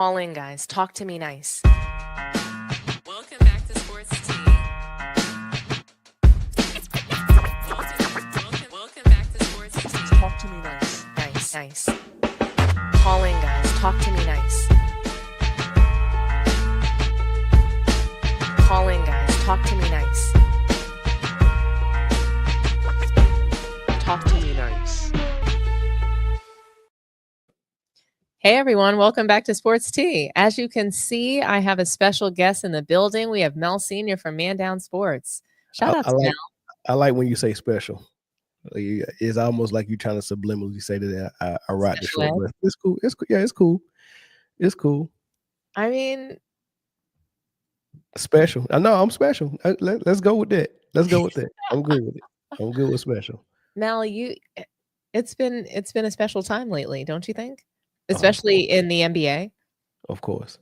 Call in, guys. Talk to me nice. Welcome back to Sports Tea. Welcome back to Sports Tea. Talk to me nice. Nice. Call in, guys. Talk to me nice. Call in, guys. Talk to me nice. Talk to me nice. Hey everyone, welcome back to Sports Tea. As you can see, I have a special guest in the building. We have Mel Sr. from Man Down Sports. Shout out to Mel. I like when you say special. It's almost like you're trying to subliminally say that I ride the short, but it's cool. It's cool. I mean, special. I know I'm special. Let's go with that. I'm good with it. I'm good with special. Mel, it's been a special time lately, don't you think? Especially in the NBA. Of course.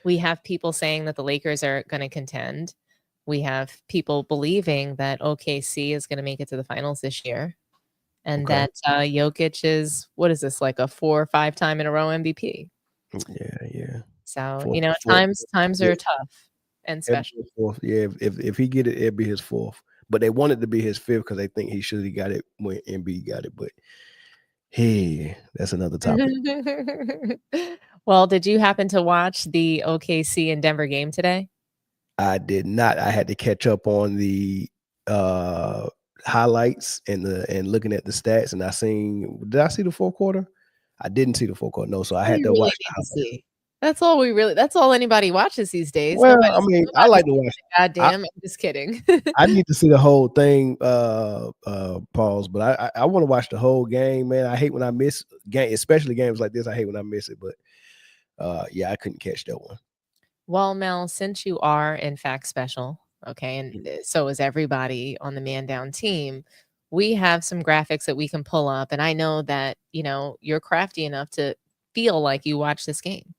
We have people saying that the Lakers are going to contend. We have people believing that OKC is going to make it to the finals this year. And that Jokic is, what is this, like a 4 or 5 time in a row MVP? Yeah. So, times are tough and special. Yeah, if he get it, it'll be his 4th. But they want it to be his 5th because they think he should have got it when Embiid got it. But hey, that's another topic. Well, did you happen to watch the OKC and Denver game today? I did not. I had to catch up on the highlights and looking at the stats. And did I see the 4th quarter? I didn't see the 4th quarter. No, so I had to watch the highlights. That's all anybody watches these days. Well, I like to watch. Goddamn, I'm just kidding. I need to see the whole thing, pause. But I want to watch the whole game, man. I hate when I miss game, especially games like this. I hate when I miss it. But yeah, I couldn't catch that one. Well, Mel, since you are in fact special, okay, and so is everybody on the Man Down team, we have some graphics that we can pull up, and I know that you're crafty enough to feel like you watch this game,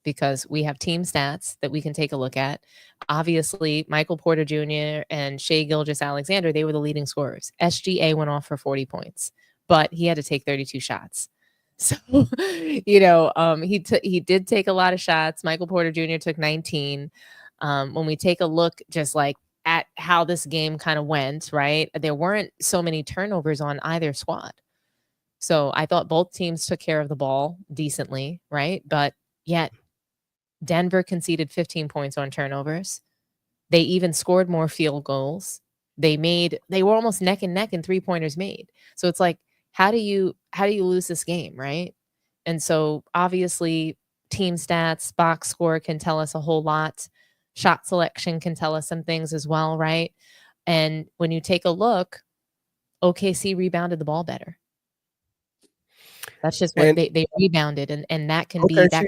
because we have team stats that we can take a look at. Obviously, Michael Porter Jr. and Shai Gilgeous-Alexander, they were the leading scorers. SGA went off for 40 points, but he had to take 32 shots. So, he did take a lot of shots. Michael Porter Jr. took 19. When we take a look just like at how this game kind of went, right, there weren't so many turnovers on either squad. So I thought both teams took care of the ball decently, right? But yet Denver conceded 15 points on turnovers. They even scored more field goals. They were almost neck and neck in 3-pointers made. So it's like, how do you lose this game, right? And so obviously team stats, box score can tell us a whole lot. Shot selection can tell us some things as well, right? And when you take a look, OKC rebounded the ball better. That's just what they rebounded, and that can be that.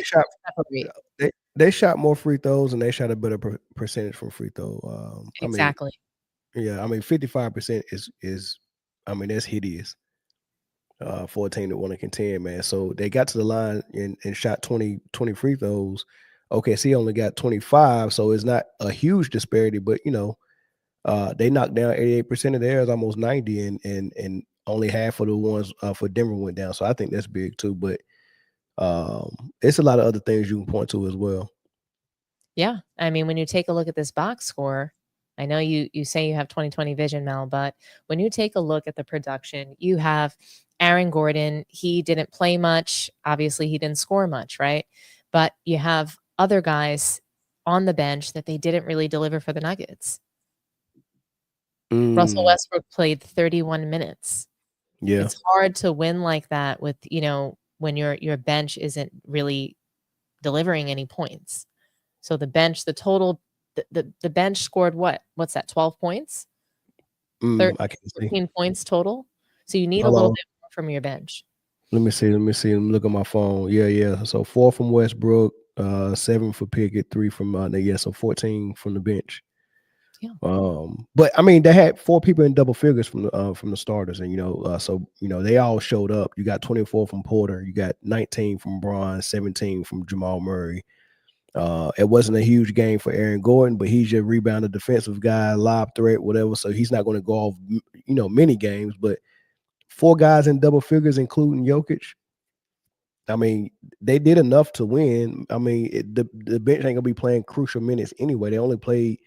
They shot more free throws and they shot a better percentage from free throw. Exactly. 55% is that's hideous for a team that want to contend, man. So they got to the line and shot 20 free throws. OKC only got 25, so it's not a huge disparity, but they knocked down 88% of theirs, almost 90, and only half of the ones for Denver went down. So I think that's big too. But it's a lot of other things you can point to as well. Yeah. When you take a look at this box score, I know you say you have 20/20 vision, Mel, but when you take a look at the production, you have Aaron Gordon. He didn't play much. Obviously, he didn't score much, right? But you have other guys on the bench that they didn't really deliver for the Nuggets. Russell Westbrook played 31 minutes. Yeah. It's hard to win like that with, when your bench isn't really delivering any points. So the bench, the total, the bench scored what's that, 12 points? 13 points total. So you need a little bit more from your bench. Let me see. Let me look at my phone. Yeah. So 4 from Westbrook, 7 for Pickett, 3 from so 14 from the bench. Yeah. But they had 4 people in double figures from the starters, and they all showed up. You got 24 from Porter, you got 19 from Bron, 17 from Jamal Murray. It wasn't a huge game for Aaron Gordon, but he's your rebounded defensive guy, lob threat, whatever. So he's not going to go off, many games. But 4 guys in double figures, including Jokic, I mean, they did enough to win. I mean, the bench ain't gonna be playing crucial minutes anyway. They only played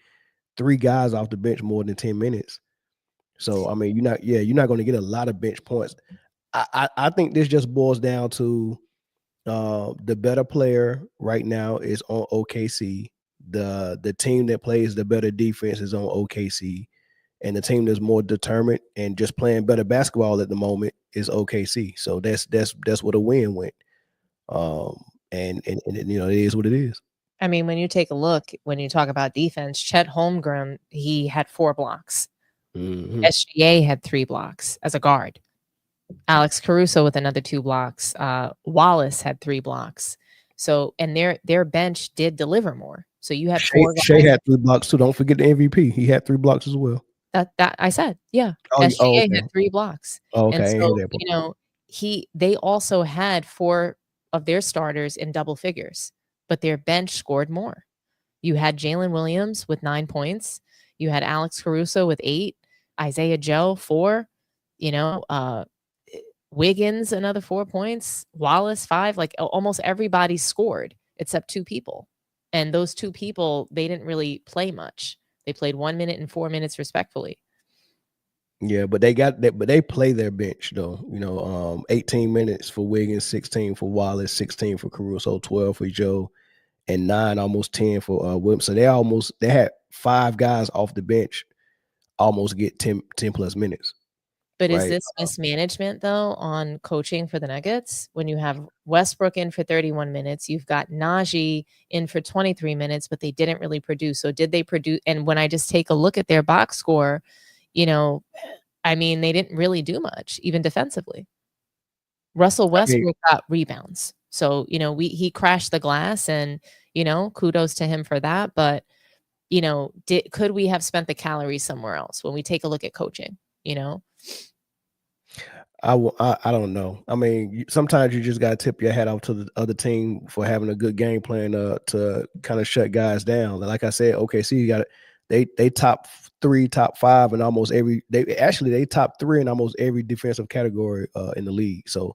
3 guys off the bench more than 10 minutes. So I mean, you're not going to get a lot of bench points. I think this just boils down to the better player right now is on OKC. The team that plays the better defense is on OKC, and the team that's more determined and just playing better basketball at the moment is OKC. So that's what a win went. And you know, it is what it is. I mean, when you take a look, when you talk about defense, Chet Holmgren, he had 4 blocks. Mhm. SGA had 3 blocks as a guard. Alex Caruso with another 2 blocks. Wallace had 3 blocks. So, and their bench did deliver more. So you had 4 guys. Shea had 3 blocks too. Don't forget the MVP. He had 3 blocks as well. That I said, yeah. Oh, SGA okay. had 3 blocks. Oh, okay. And I ain't so, hear that part. you know, they also had 4 of their starters in double figures, but their bench scored more. You had Jalen Williams with 9 points. You had Alex Caruso with 8, Isaiah Joe 4, you know, Wiggins another 4 points, Wallace 5. Like almost everybody scored except 2 people. And those 2 people, they didn't really play much. They played 1 minute and 4 minutes respectfully. Yeah, but they play their bench though. You know, 18 minutes for Wiggins, 16 for Wallace, 16 for Caruso, 12 for Joe, and 9, almost 10 for Williams. So they had 5 guys off the bench almost get 10 plus minutes. But is Right. this mismanagement though on coaching for the Nuggets? When you have Westbrook in for 31 minutes, you've got Najee in for 23 minutes, but they didn't really produce. So did they produce? And when I just take a look at their box score, you know, I mean, they didn't really do much, even defensively. Russell Westbrook got rebounds. So, you know, he crashed the glass and, you know, kudos to him for that. But, you know, could we have spent the calories somewhere else when we take a look at coaching, you know? I don't know. I mean, sometimes you just got to tip your hat off to the other team for having a good game plan to kind of shut guys down. Like I said, OKC, you got they top 3, top 5 in almost every. They top 3 in almost every defensive category in the league. So,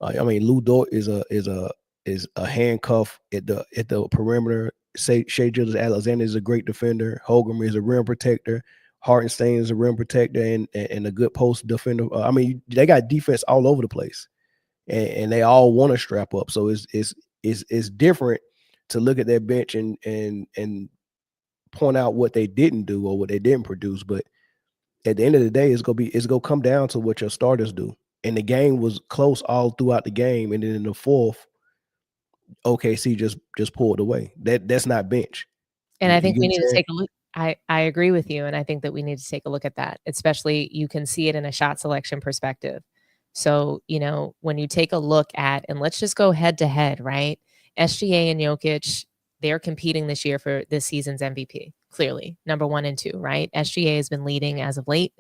I mean, Lou Dort is a handcuff at the perimeter. Shea Gilgeous-Alexander is a great defender. Holmgren is a rim protector. Hartenstein is a rim protector and a good post defender. I mean, they got defense all over the place, and they all want to strap up. So it's different to look at their bench and point out what they didn't do or what they didn't produce. But at the end of the day, it's gonna come down to what your starters do. And the game was close all throughout the game, and then in the fourth, OKC just pulled away. That's not bench. And I You think get we what need I'm to saying? take a look. I agree with you. And I think that we need to take a look at that, especially you can see it in a shot selection perspective. So, you know, when you take a look at, and let's just go head to head, right? SGA and Jokic, they're competing this year for this season's MVP, clearly, number 1 and 2, right? SGA has been leading as of late.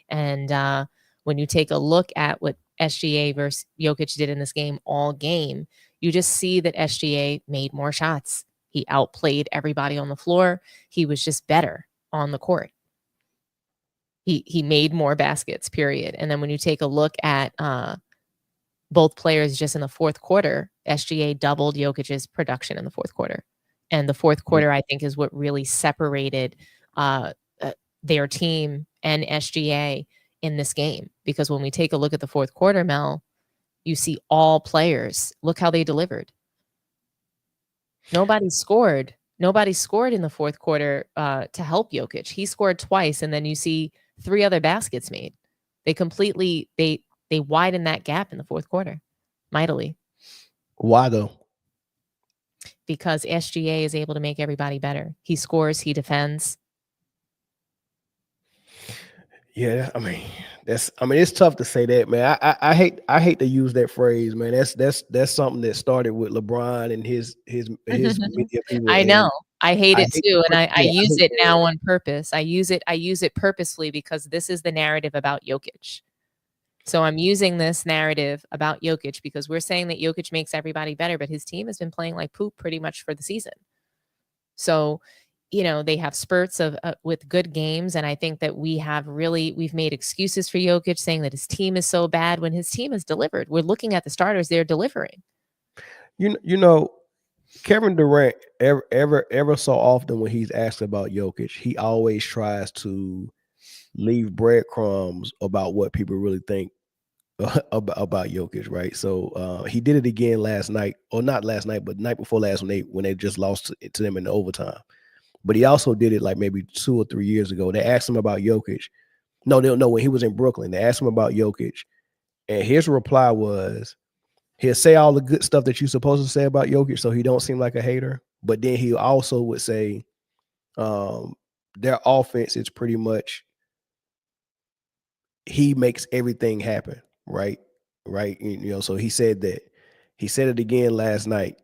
And when you take a look at what SGA versus Jokic did in this game all game, you just see that SGA made more shots. He outplayed everybody on the floor. He was just better on the court. He made more baskets, period. And then when you take a look at both players just in the fourth quarter, SGA doubled Jokic's production in the fourth quarter. And the fourth quarter, I think, is what really separated their team and SGA in this game. Because when we take a look at the fourth quarter, Mel, you see all players. Look how they delivered. Nobody scored. Nobody scored in the fourth quarter to help Jokic. He scored twice, and then you see 3 other baskets made. They completely they widened that gap in the fourth quarter, mightily. Why though? Because SGA is able to make everybody better. He scores, he defends. Yeah, I mean, it's tough to say that, man. I hate to use that phrase, man. That's something that started with LeBron and his media people. I know. I hate it too, and I yeah, use it now on purpose. I use it purposely because this is the narrative about Jokic. So I'm using this narrative about Jokic because we're saying that Jokic makes everybody better, but his team has been playing like poop pretty much for the season. So, you know, they have spurts of with good games, and I think that we've made excuses for Jokic saying that his team is so bad when his team has delivered. We're looking at the starters; they're delivering. you know, Kevin Durant ever so often when he's asked about Jokic, he always tries to leave breadcrumbs about what people really think about Jokic, right? So he did it again last night, or not last night, but the night before last when they just lost to them in the overtime. But he also did it like maybe 2 or 3 years ago. They asked him about Jokic. No, they don't know when he was in Brooklyn. They asked him about Jokic, and his reply was, he'll say all the good stuff that you're supposed to say about Jokic, so he don't seem like a hater. But then he also would say, their offense is pretty much, he makes everything happen, right? Right. So he said that. He said it again last night.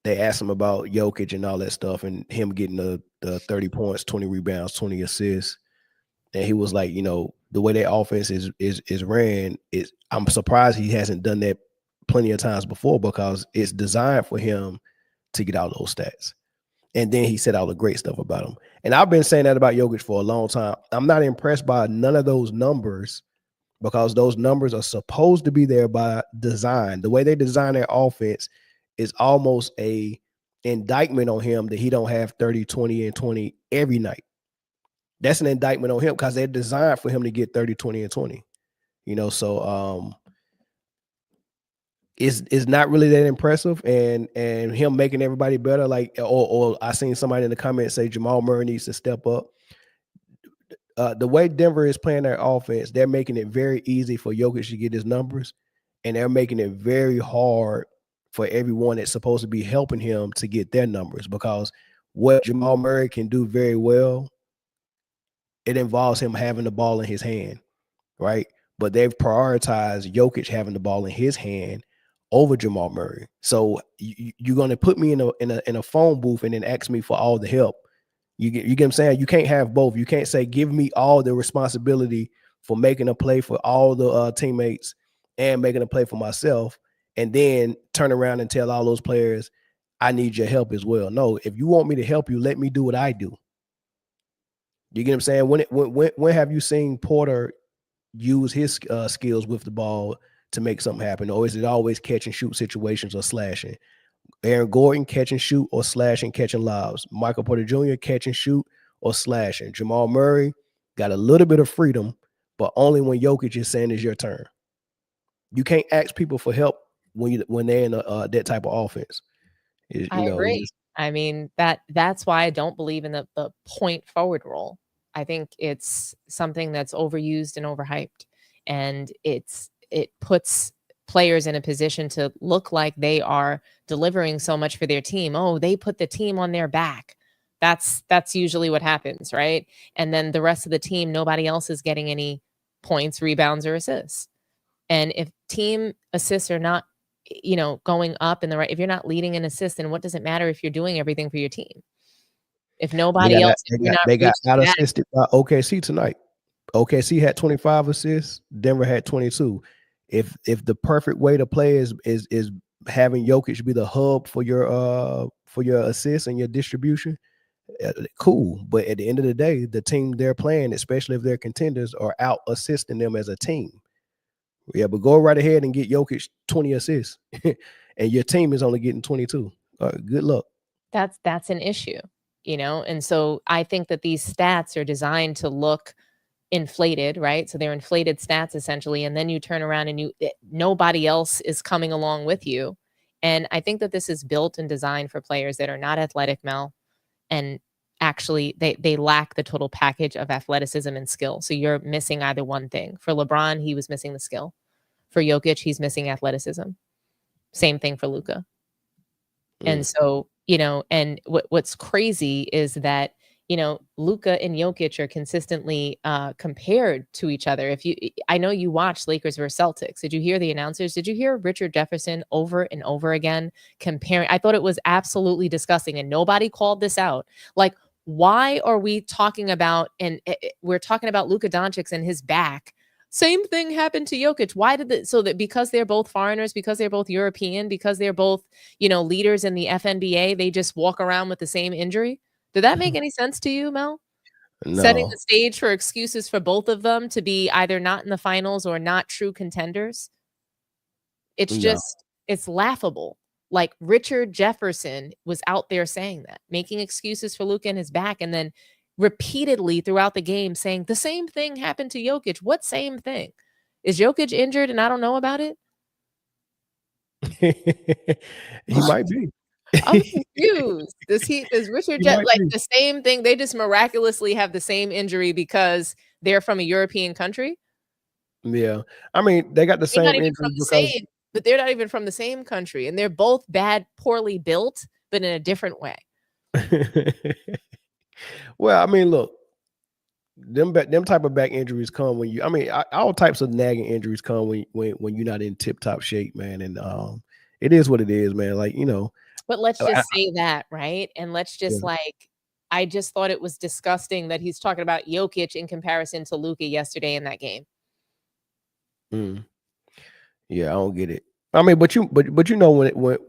They asked him about Jokic and all that stuff, and him getting the 30 points, 20 rebounds, 20 assists. And he was like, the way their offense is ran, I'm surprised he hasn't done that plenty of times before, because it's designed for him to get out those stats. And then he said all the great stuff about him. And I've been saying that about Jokic for a long time. I'm not impressed by none of those numbers, because those numbers are supposed to be there by design. The way they design their offense is almost a indictment on him that he don't have 30, 20, and 20 every night. That's an indictment on him, because they're designed for him to get 30, 20, and 20. So it's not really that impressive, and him making everybody better. Like, or I seen somebody in the comments say Jamal Murray needs to step up. The way Denver is playing their offense, they're making it very easy for Jokic to get his numbers, and they're making it very hard for everyone that's supposed to be helping him to get their numbers, because what Jamal Murray can do very well, it involves him having the ball in his hand, right? But they've prioritized Jokic having the ball in his hand over Jamal Murray. So you're going to put me in a phone booth and then ask me for all the help. You get what I'm saying? You can't have both. You can't say, give me all the responsibility for making a play for all the teammates and making a play for myself, and then turn around and tell all those players, I need your help as well. No, if you want me to help you, let me do what I do. You get what I'm saying? When have you seen Porter use his skills with the ball to make something happen? Or is it always catch and shoot situations or slashing? Aaron Gordon, catch and shoot or slashing, catching lobs. Michael Porter Jr., catch and shoot or slashing. Jamal Murray got a little bit of freedom, but only when Jokic is saying it's your turn. You can't ask people for help when they're in that type of offense. I agree. I mean, that's why I don't believe in the point forward role. I think it's something that's overused and overhyped, and it puts players in a position to look like they are delivering so much for their team. Oh, they put the team on their back. That's usually what happens, right? And then the rest of the team, nobody else is getting any points, rebounds, or assists. And if team assists are not, going up in the right, if you're not leading an assist, then what does it matter if you're doing everything for your team? If nobody else, they got out assisted by OKC tonight. OKC had 25 assists. Denver had 22. If the perfect way to play is having Jokic be the hub for your assists and your distribution, cool. But at the end of the day, the team they're playing, especially if they're contenders, are out assisting them as a team. Yeah, but go right ahead and get Jokic 20 assists, and your team is only getting 22. Good luck. That's an issue, and so I think that these stats are designed to look inflated, right? So they're inflated stats essentially, and then you turn around and nobody else is coming along with you. And I think that this is built and designed for players that are not athletic, Mel, and actually they lack the total package of athleticism and skill. So you're missing either one thing. For LeBron, he was missing the skill. For Jokic, he's missing athleticism. Same thing for Luka. And so, and what's crazy is that, Luka and Jokic are consistently compared to each other. I know you watched Lakers versus Celtics. Did you hear the announcers? Did you hear Richard Jefferson over and over again comparing? I thought it was absolutely disgusting, and nobody called this out. Like, why are we talking about, we're talking about Luka Doncic and his back? Same thing happened to Jokic. Why so that because they're both foreigners, because they're both European, because they're both, leaders in the FNBA, they just walk around with the same injury? Did that make any sense to you, Mel? No. Setting the stage for excuses for both of them to be either not in the finals or not true contenders. It's just, it's laughable. Like Richard Jefferson was out there saying that, making excuses for Luka and his back, and then repeatedly throughout the game saying the same thing happened to Jokic. What same thing? Is Jokic injured and I don't know about it? He might be. I'm confused. Does Richard like the same thing? They just miraculously have the same injury because they're from a European country? Yeah. I mean, they got the They're same not even injury from the because same, but they're not even from the same country, and they're both bad, poorly built, but in a different way. Well, I mean, look, them type of back injuries come when you. I mean, all types of nagging injuries come when you're not in tip top shape, man. And it is what it is, man. Like, you know. But let's just say that, right? And let's just Yeah. I just thought it was disgusting that he's talking about Jokic in comparison to Luka yesterday in that game. Yeah, I don't get it. I mean, but you know,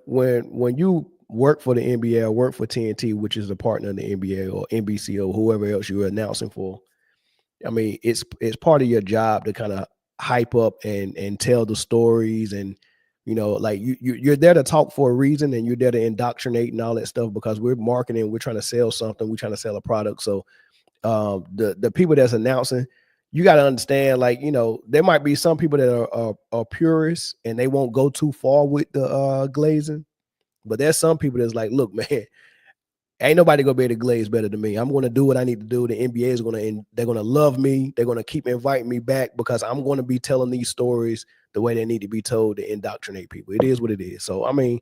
when you work for the NBA or work for TNT, which is a partner of the NBA or NBC or whoever else you're announcing for, I mean, it's part of your job to kind of hype up and tell the stories, and you know, like you're there to talk for a reason, and you're there to indoctrinate and all that stuff, because we're marketing, we're trying to sell something, we're trying to sell a product. So the people that's announcing, you got to understand, like, you know, there might be some people that are purists and they won't go too far with the glazing, but there's some people that's like, look, man, ain't nobody gonna be able to glaze better than me. I'm going to do what I need to do. The NBA is they're going to love me. They're going to keep inviting me back because I'm going to be telling these stories the way they need to be told to indoctrinate people. It is what it is. So, I mean,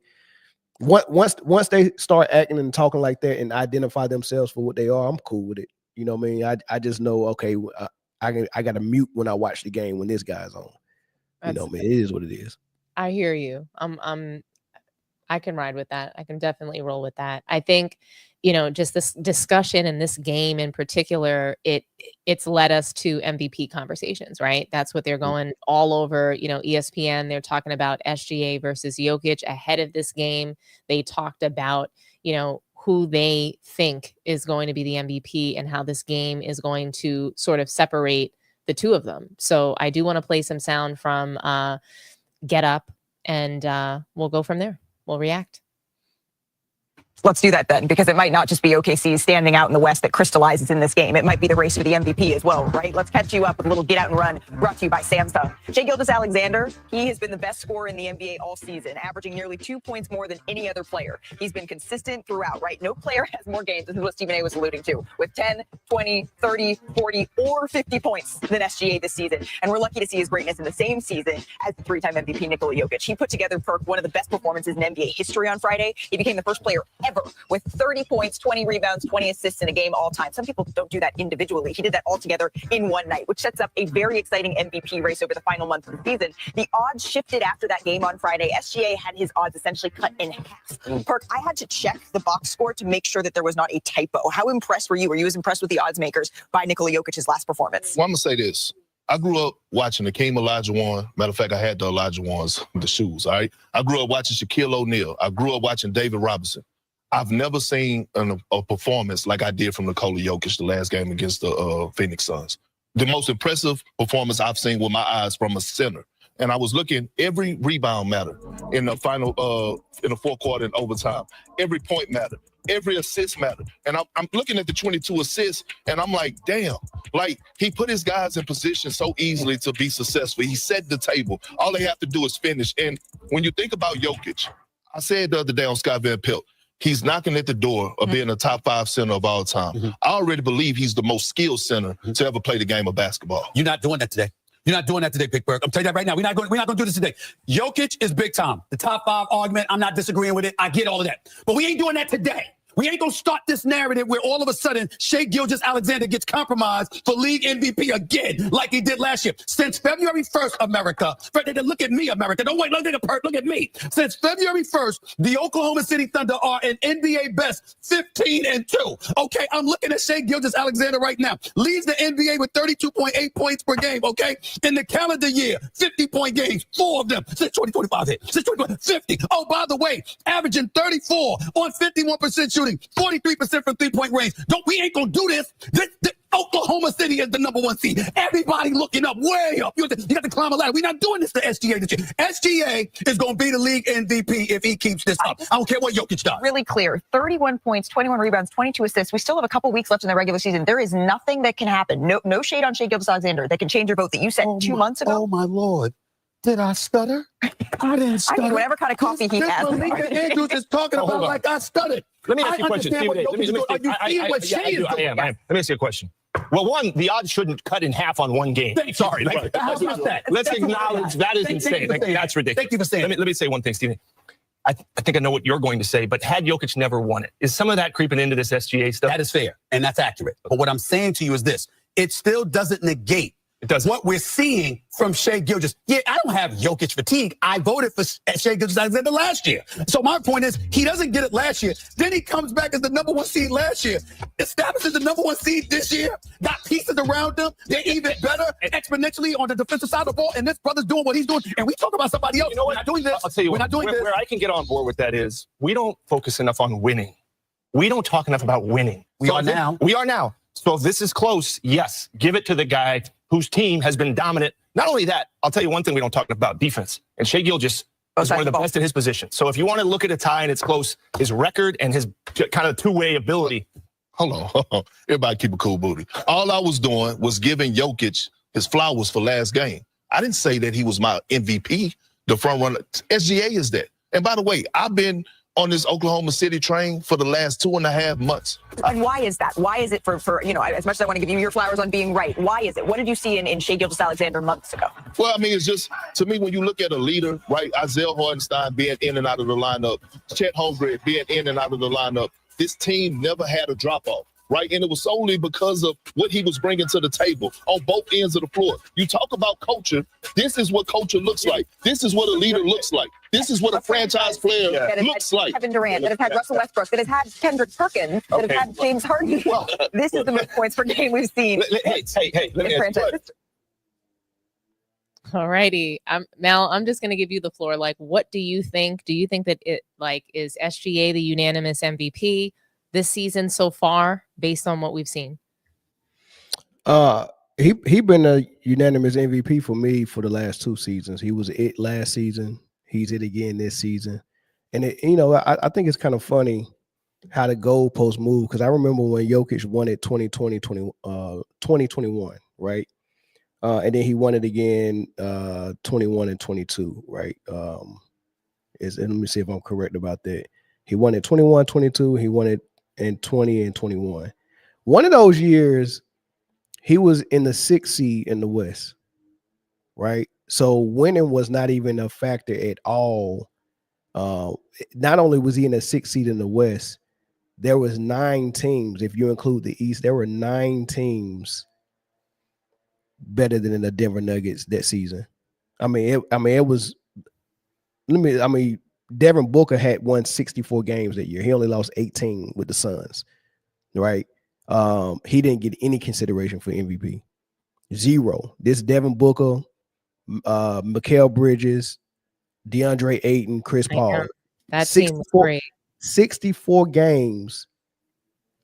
once they start acting and talking like that and identify themselves for what they are, I'm cool with it. You know what I mean? I just know, okay, I got to mute when I watch the game when this guy's on. You know, man, it is what it is. I hear you. I can ride with that. I can definitely roll with that. I think, you know, just this discussion and this game in particular, it's led us to MVP conversations, right? That's what they're going all over, you know, ESPN. They're talking about SGA versus Jokic ahead of this game. They talked about, you know, who they think is going to be the MVP and how this game is going to sort of separate the two of them. So I do want to play some sound from Get Up, and we'll go from there. We'll react. Let's do that then, because it might not just be OKC standing out in the West that crystallizes in this game. It might be the race for the MVP as well, right? Let's catch you up with a little Get Out and Run brought to you by Samsung. Shai Gilgeous-Alexander, he has been the best scorer in the NBA all season, averaging nearly 2 points more than any other player. He's been consistent throughout, right? No player has more games, this is what Stephen A was alluding to, with 10, 20, 30, 40, or 50 points than SGA this season. And we're lucky to see his greatness in the same season as the three-time MVP Nikola Jokic. He put together, Perk, one of the best performances in NBA history on Friday. He became the first player ever with 30 points, 20 rebounds, 20 assists in a game all time. Some people don't do that individually. He did that all together in one night, which sets up a very exciting MVP race over the final month of the season. The odds shifted after that game on Friday. SGA had his odds essentially cut in half. Perk, I had to check the box score to make sure that there was not a typo. How impressed were you? Were you as impressed with the odds makers by Nikola Jokic's last performance? Well, I'm going to say this. I grew up watching Hakeem Olajuwon. Matter of fact, I had the Olajuwons, the shoes, all right? I grew up watching Shaquille O'Neal. I grew up watching David Robinson. I've never seen a performance like I did from Nikola Jokic the last game against the Phoenix Suns. The most impressive performance I've seen with my eyes from a center. And I was looking, every rebound mattered in the final, in the fourth quarter and overtime. Every point mattered. Every assist mattered. And I'm looking at the 22 assists, and I'm like, damn. Like, he put his guys in position so easily to be successful. He set the table. All they have to do is finish. And when you think about Jokic, I said the other day on Scott Van Pelt, he's knocking at the door of being a top 5 center of all time. I already believe he's the most skilled center to ever play the game of basketball. You're not doing that today. You're not doing that today, Big Bird. I'm telling you that right now. We're not going to do this today. Jokic is big time. The top 5 argument, I'm not disagreeing with it. I get all of that. But we ain't doing that today. We ain't going to start this narrative where all of a sudden Shai Gilgeous-Alexander gets compromised for league MVP again, like he did last year. Since February 1st, America, look at me, America. Don't wait, look at me. Since February 1st, the Oklahoma City Thunder are an NBA best 15-2. Okay, I'm looking at Shai Gilgeous-Alexander right now. Leads the NBA with 32.8 points per game, okay? In the calendar year, 50-point games, 4 of them since 2025 hit. Since 2050. Oh, by the way, averaging 34 on 51% shooting, 43% from 3-point range. We ain't gonna do this. Oklahoma City is the #1 seed. Everybody looking up, way up. You got to climb a ladder. We're not doing this to SGA this year. SGA is going to be the league MVP if he keeps this up. I don't care what Jokic does. Really clear. 31 points, 21 rebounds, 22 assists. We still have a couple weeks left in the regular season. There is nothing that can happen. No shade on Shai Gilgeous-Alexander that can change your vote that you said 2 months ago. Oh, my Lord. Did I stutter? I didn't stutter. I mean, whatever kind of coffee he has. Malika Andrews is talking about like I stuttered. Let me ask you a question, Stephen A. Are Let me ask you a question. Well, one, the odds shouldn't cut in half on one game. Sorry. Let's acknowledge that is insane. That's ridiculous. Thank you for saying Let me say one thing, Stephen. I think I know what you're going to say, but had Jokic never won it, is some of that creeping into this SGA stuff? That is fair, and that's accurate. But what I'm saying to you is this. It still doesn't negate what we're seeing from Shai Gilgeous. Yeah, I don't have Jokic fatigue. I voted for Shai Gilgeous-Alexander last year. So my point is, he doesn't get it last year. Then he comes back as the #1 seed last year. Establishes the #1 seed this year. Got pieces around him. They're even better exponentially on the defensive side of the ball. And this brother's doing what he's doing. And we talk about somebody else. You know what? We're not doing this. I'll tell you We're not doing this. Where I can get on board with that is we don't focus enough on winning. We don't talk enough about winning. We are now. So if this is close, yes, give it to the guy whose team has been dominant. Not only that, I'll tell you one thing we don't talk about, defense. And Shai Gilgeous is one of the best in his position. So if you want to look at a tie and it's close, his record and his kind of two-way ability. Hold on. Everybody keep a cool booty. All I was doing was giving Jokic his flowers for last game. I didn't say that he was my MVP, the front runner. SGA is that. And by the way, I've been on this Oklahoma City train for the last 2.5 months. And why is that? Why is it for as much as I want to give you your flowers on being right, why is it? What did you see in Shai Gilgeous-Alexander months ago? Well, I mean, it's just, to me, when you look at a leader, right, Isaiah Hartenstein being in and out of the lineup, Chet Holmgren being in and out of the lineup, this team never had a drop-off. Right. And it was solely because of what he was bringing to the table on both ends of the floor. You talk about culture. This is what culture looks like. This is what a leader looks like. This is what a franchise player looks like. Kevin Durant, that has had Russell Westbrook, that has had Kendrick Perkins, that has had James Harden. This is the most points per game we've seen. Hey, let me ask you. All righty. Mel, I'm just going to give you the floor. Like, what do you think? Do you think that is SGA the unanimous MVP this season so far, based on what we've seen? He been a unanimous MVP for me for the last 2 seasons. He was it last season. He's it again this season. And I think it's kind of funny how the goalposts move, because I remember when Jokic won it 2021, right? And then he won it again 21 and 22, right? Let me see if I'm correct about that. He won it 21, 22. He won it in 20 and 21. One of those years, he was in the 6th seed in the West, right? So winning was not even a factor at all. Not only was he in the 6th seed in the West, there was 9 teams. If you include the East, there were 9 teams better than the Denver Nuggets that season. Devin Booker had won 64 games that year. He only lost 18 with the Suns, right? He didn't get any consideration for MVP. 0. This Devin Booker, Mikal Bridges, DeAndre Ayton, Chris Paul. That team was great. 64 games,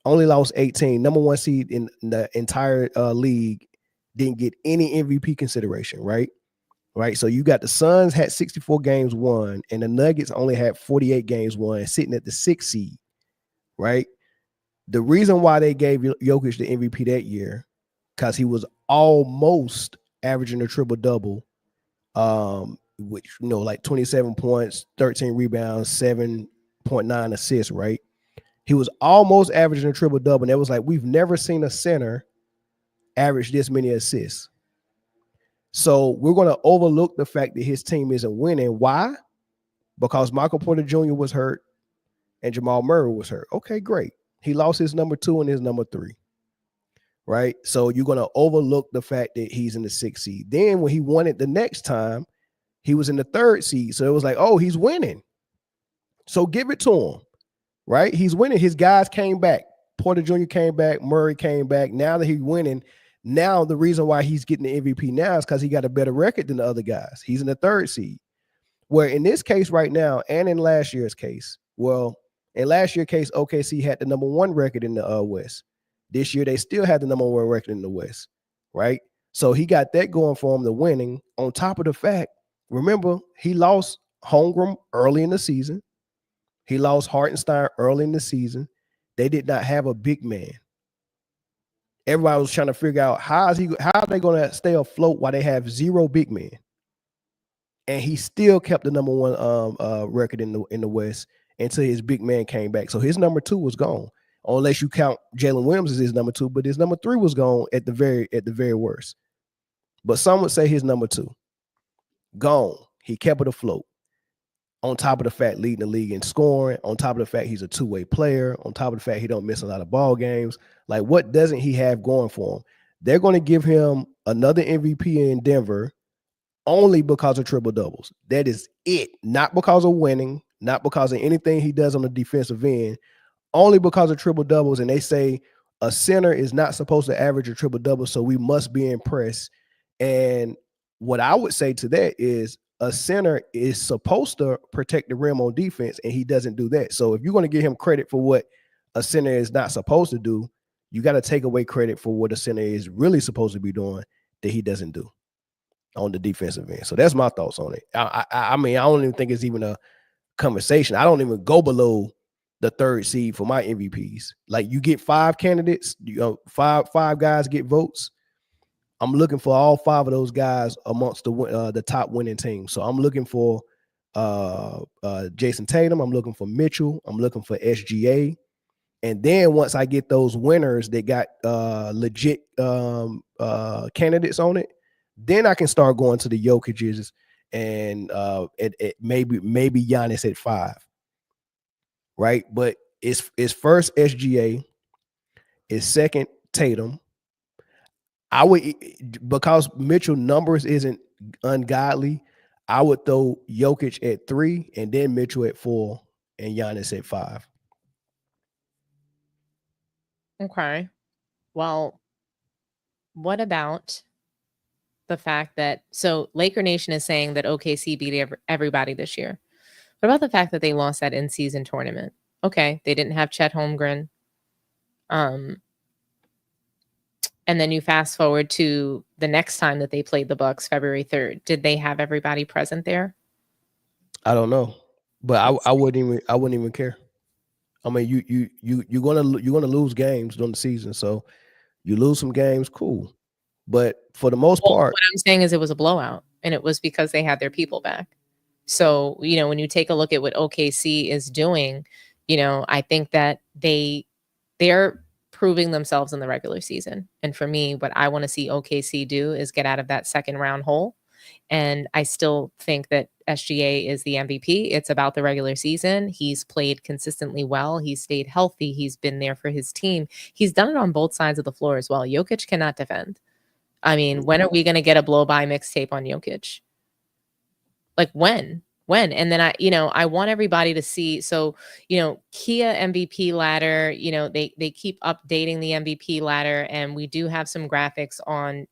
only lost 18. #1 seed in the entire league, didn't get any MVP consideration, right? Right. So you got the Suns had 64 games won, and the Nuggets only had 48 games won, sitting at the 6th seed. Right. The reason why they gave Jokic the MVP that year, because he was almost averaging a triple double, which, like 27 points, 13 rebounds, 7.9 assists. Right. He was almost averaging a triple double. And it was like, we've never seen a center average this many assists. So we're going to overlook the fact that his team isn't winning. Why? Because Michael Porter Jr. was hurt and Jamal Murray was hurt. Okay, great. He lost his #2 and his #3. Right? So you're going to overlook the fact that he's in the 6th seed. Then when he won it the next time, he was in the 3rd seed. So it was like, oh, he's winning. So give it to him. Right? He's winning. His guys came back. Porter Jr. came back. Murray came back. Now that he's winning, now the reason why he's getting the MVP now is because he got a better record than the other guys. He's in the 3rd seed. Where in this case right now, and in last year's case, in last year's case, OKC had the #1 record in the West. This year, they still had the number one record in the West, right? So he got that going for him, the winning. On top of the fact, remember, he lost Holmgren early in the season. He lost Hartenstein early in the season. They did not have a big man. Everybody was trying to figure out how are they going to stay afloat while they have 0 big men. And he still kept the number one record in the West until his big man came back. So his number 2 was gone, unless you count Jalen Williams as his number 2. But his number 3 was gone at the very worst. But some would say his number 2 gone. He kept it afloat. On top of the fact leading the league in scoring, on top of the fact he's a two-way player, on top of the fact he don't miss a lot of ball games. Like, what doesn't he have going for him? They're going to give him another MVP in Denver only because of triple doubles. That is it. Not because of winning, not because of anything he does on the defensive end, only because of triple doubles. And they say a center is not supposed to average a triple double, so we must be impressed. And what I would say to that is, a center is supposed to protect the rim on defense, and he doesn't do that. So if you're going to give him credit for what a center is not supposed to do, you got to take away credit for what a center is really supposed to be doing that he doesn't do on the defensive end. So that's my thoughts on it. I mean, I don't even think it's even a conversation. I don't even go below the 3rd seed for my MVPs. Like, you get 5 candidates, five guys get votes. I'm looking for all 5 of those guys amongst the top winning team. So I'm looking for Jason Tatum. I'm looking for Mitchell. I'm looking for SGA. And then once I get those winners that got legit candidates on it, then I can start going to the Jokic's and maybe Giannis at 5. Right? But it's first SGA, it's second Tatum. I would, because Mitchell numbers isn't ungodly, I would throw Jokic at 3 and then Mitchell at 4 and Giannis at 5. Okay. Well, what about the fact that, so Laker Nation is saying that OKC beat everybody this year. What about the fact that they lost that in-season tournament? Okay, they didn't have Chet Holmgren. And then you fast forward to the next time that they played the Bucks, February 3rd. Did they have everybody present there? I don't know, but I wouldn't even care. I mean, you're gonna lose games during the season, so you lose some games, cool. But for the most part, what I'm saying is it was a blowout, and it was because they had their people back. So, when you take a look at what OKC is doing, I think that they're proving themselves in the regular season. And for me, what I want to see OKC do is get out of that second round hole. And I still think that SGA is the MVP. It's about the regular season. He's played consistently well. He's stayed healthy. He's been there for his team. He's done it on both sides of the floor as well. Jokic cannot defend. I mean, when are we going to get a blow-by mixtape on Jokic? Like, when? And then I want everybody to see. So, Kia MVP ladder, they keep updating the MVP ladder, and we do have some graphics on,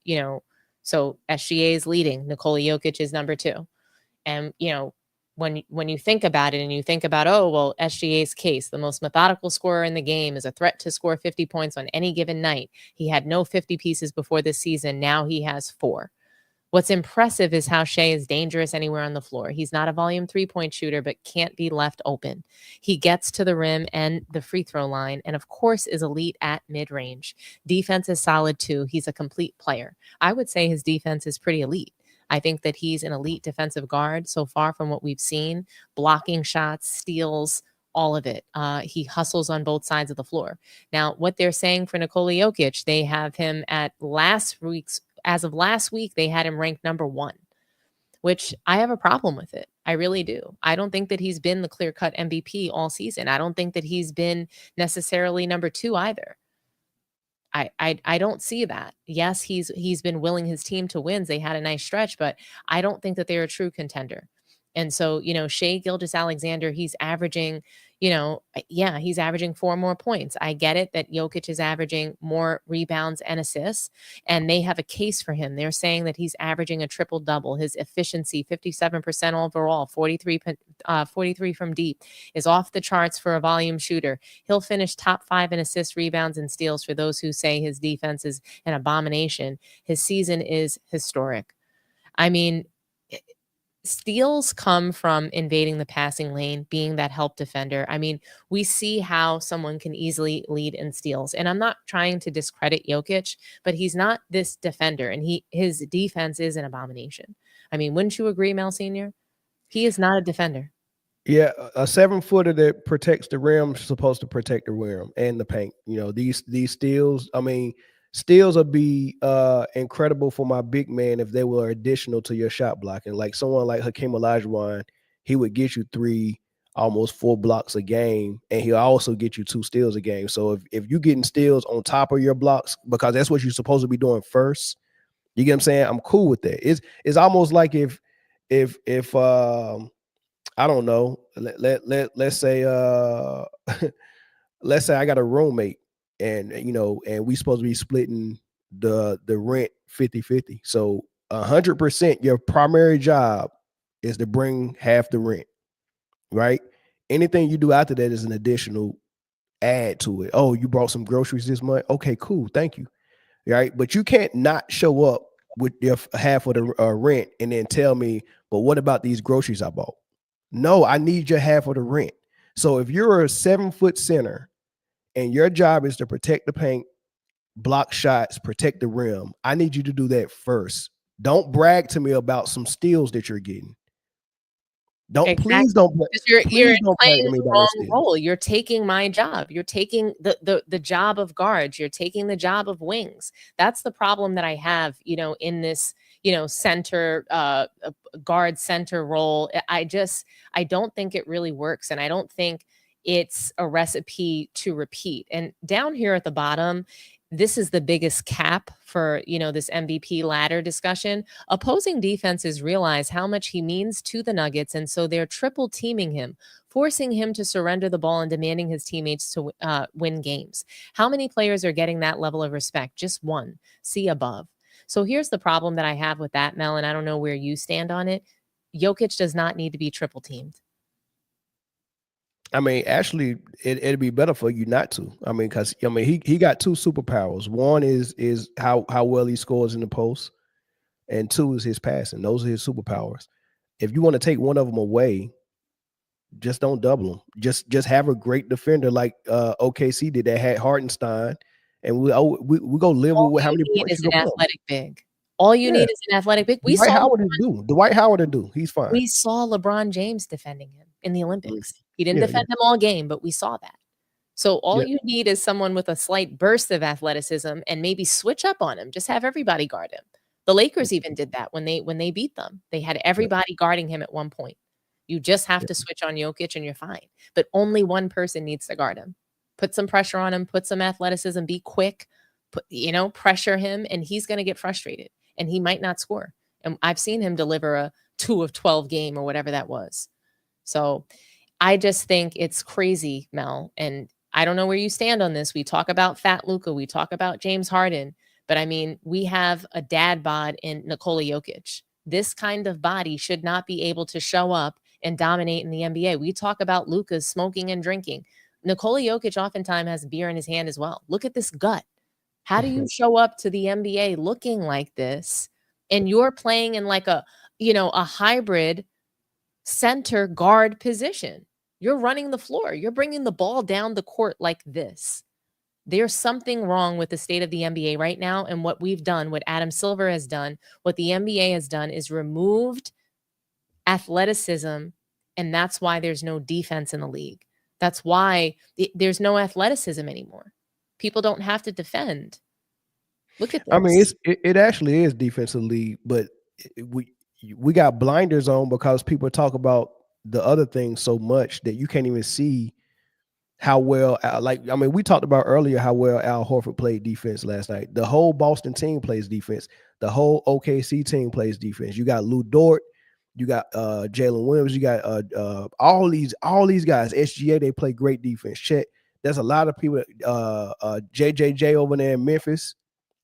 so SGA is leading. Nikola Jokic is number 2. And, when you think about it and you think about, oh, well, SGA's case, the most methodical scorer in the game, is a threat to score 50 points on any given night. He had no 50 pieces before this season. Now he has 4. What's impressive is how Shea is dangerous anywhere on the floor. He's not a volume 3-point shooter, but can't be left open. He gets to the rim and the free throw line, and of course is elite at mid-range. Defense is solid too. He's a complete player. I would say his defense is pretty elite. I think that he's an elite defensive guard so far from what we've seen. Blocking shots, steals, all of it. He hustles on both sides of the floor. Now, what they're saying for Nikola Jokic, they have him at as of last week, they had him ranked number 1, which I have a problem with it. I really do. I don't think that he's been the clear-cut MVP all season. I don't think that he's been necessarily number 2 either. I don't see that. Yes, he's been willing his team to wins. They had a nice stretch, but I don't think that they're a true contender. And so, Shea Gilgeous-Alexander, he's averaging, he's averaging 4 more points. I get it that Jokic is averaging more rebounds and assists, and they have a case for him. They're saying that he's averaging a triple double. His efficiency, 57% overall, 43 from deep, is off the charts for a volume shooter. He'll finish top 5 in assists, rebounds, and steals for those who say his defense is an abomination. His season is historic. I mean, steals come from invading the passing lane, being that help defender. I mean, we see how someone can easily lead in steals. And I'm not trying to discredit Jokic, but he's not this defender, and his defense is an abomination. I mean, wouldn't you agree, Mel Sr.? He is not a defender. Yeah, a 7-footer that protects the rim is supposed to protect the rim and the paint. These steals, I mean, steals would be incredible for my big man if they were additional to your shot blocking. Like someone like Hakeem Olajuwon, he would get you 3, almost 4 blocks a game, and he'll also get you 2 steals a game. So if you're getting steals on top of your blocks, because that's what you're supposed to be doing first, you get what I'm saying? I'm cool with that. It's almost like if I don't know, let's say let's say I got a roommate, and and we supposed to be splitting the rent 50-50. So 100% your primary job is to bring half the rent, right? Anything you do after that is an additional add to it. Oh, you brought some groceries this month? Okay, cool, thank you. Right? But you can't not show up with your half of the rent and then tell me, but what about these groceries I bought? No, I need your half of the rent. So if you're a 7-foot center and your job is to protect the paint, block shots, protect the rim, I need you to do that first. Don't brag to me about some steals that you're getting. Please don't. You're playing the wrong role. You're taking my job. You're taking the job of guards. You're taking the job of wings. That's the problem that I have, in this, center, guard center role. I don't think it really works. And I don't think it's a recipe to repeat. And down here at the bottom, this is the biggest cap for, this MVP ladder discussion. Opposing defenses realize how much he means to the Nuggets, and so they're triple teaming him, forcing him to surrender the ball and demanding his teammates to win games. How many players are getting that level of respect? Just one. See above. So here's the problem that I have with that, Mel, and I don't know where you stand on it. Jokic does not need to be triple teamed. I mean, actually, it'd be better for you not to. I mean, because he got 2 superpowers. One is how well he scores in the post, and 2 is his passing. Those are his superpowers. If you want to take one of them away, just don't double him. Just have a great defender like OKC did. That had Hartenstein, and we go live with how many points you an athletic big. All you need is an athletic big. Dwight Howard do. He's fine. We saw LeBron James defending him in the Olympics. He didn't defend him all game, but we saw that. So all you need is someone with a slight burst of athleticism and maybe switch up on him. Just have everybody guard him. The Lakers even did that when they beat them. They had everybody guarding him at one point. You just have to switch on Jokic and you're fine. But only one person needs to guard him. Put some pressure on him, put some athleticism, be quick, pressure him, and he's going to get frustrated and he might not score. And I've seen him deliver a 2 of 12 game or whatever that was. So I just think it's crazy, Mel. And I don't know where you stand on this. We talk about Fat Luka. We talk about James Harden. But I mean, we have a dad bod in Nikola Jokic. This kind of body should not be able to show up and dominate in the NBA. We talk about Luka's smoking and drinking. Nikola Jokic oftentimes has beer in his hand as well. Look at this gut. How do you show up to the NBA looking like this? And you're playing in like a hybrid center guard position. You're running the floor. You're bringing the ball down the court like this. There's something wrong with the state of the NBA right now. And what we've done, what Adam Silver has done, what the NBA has done is removed athleticism. And that's why there's no defense in the league. That's why there's no athleticism anymore. People don't have to defend. Look at this. I mean, it actually is defensive league, but we got blinders on because people talk about the other things so much that you can't even see how well, we talked about earlier how well Al Horford played defense last night. The whole Boston team plays defense. The whole OKC team plays defense. You got Lou Dort You got Jalen Williams. You got all these guys. SGA, they play great defense. Chet. There's a lot of people. JJJ over there in Memphis.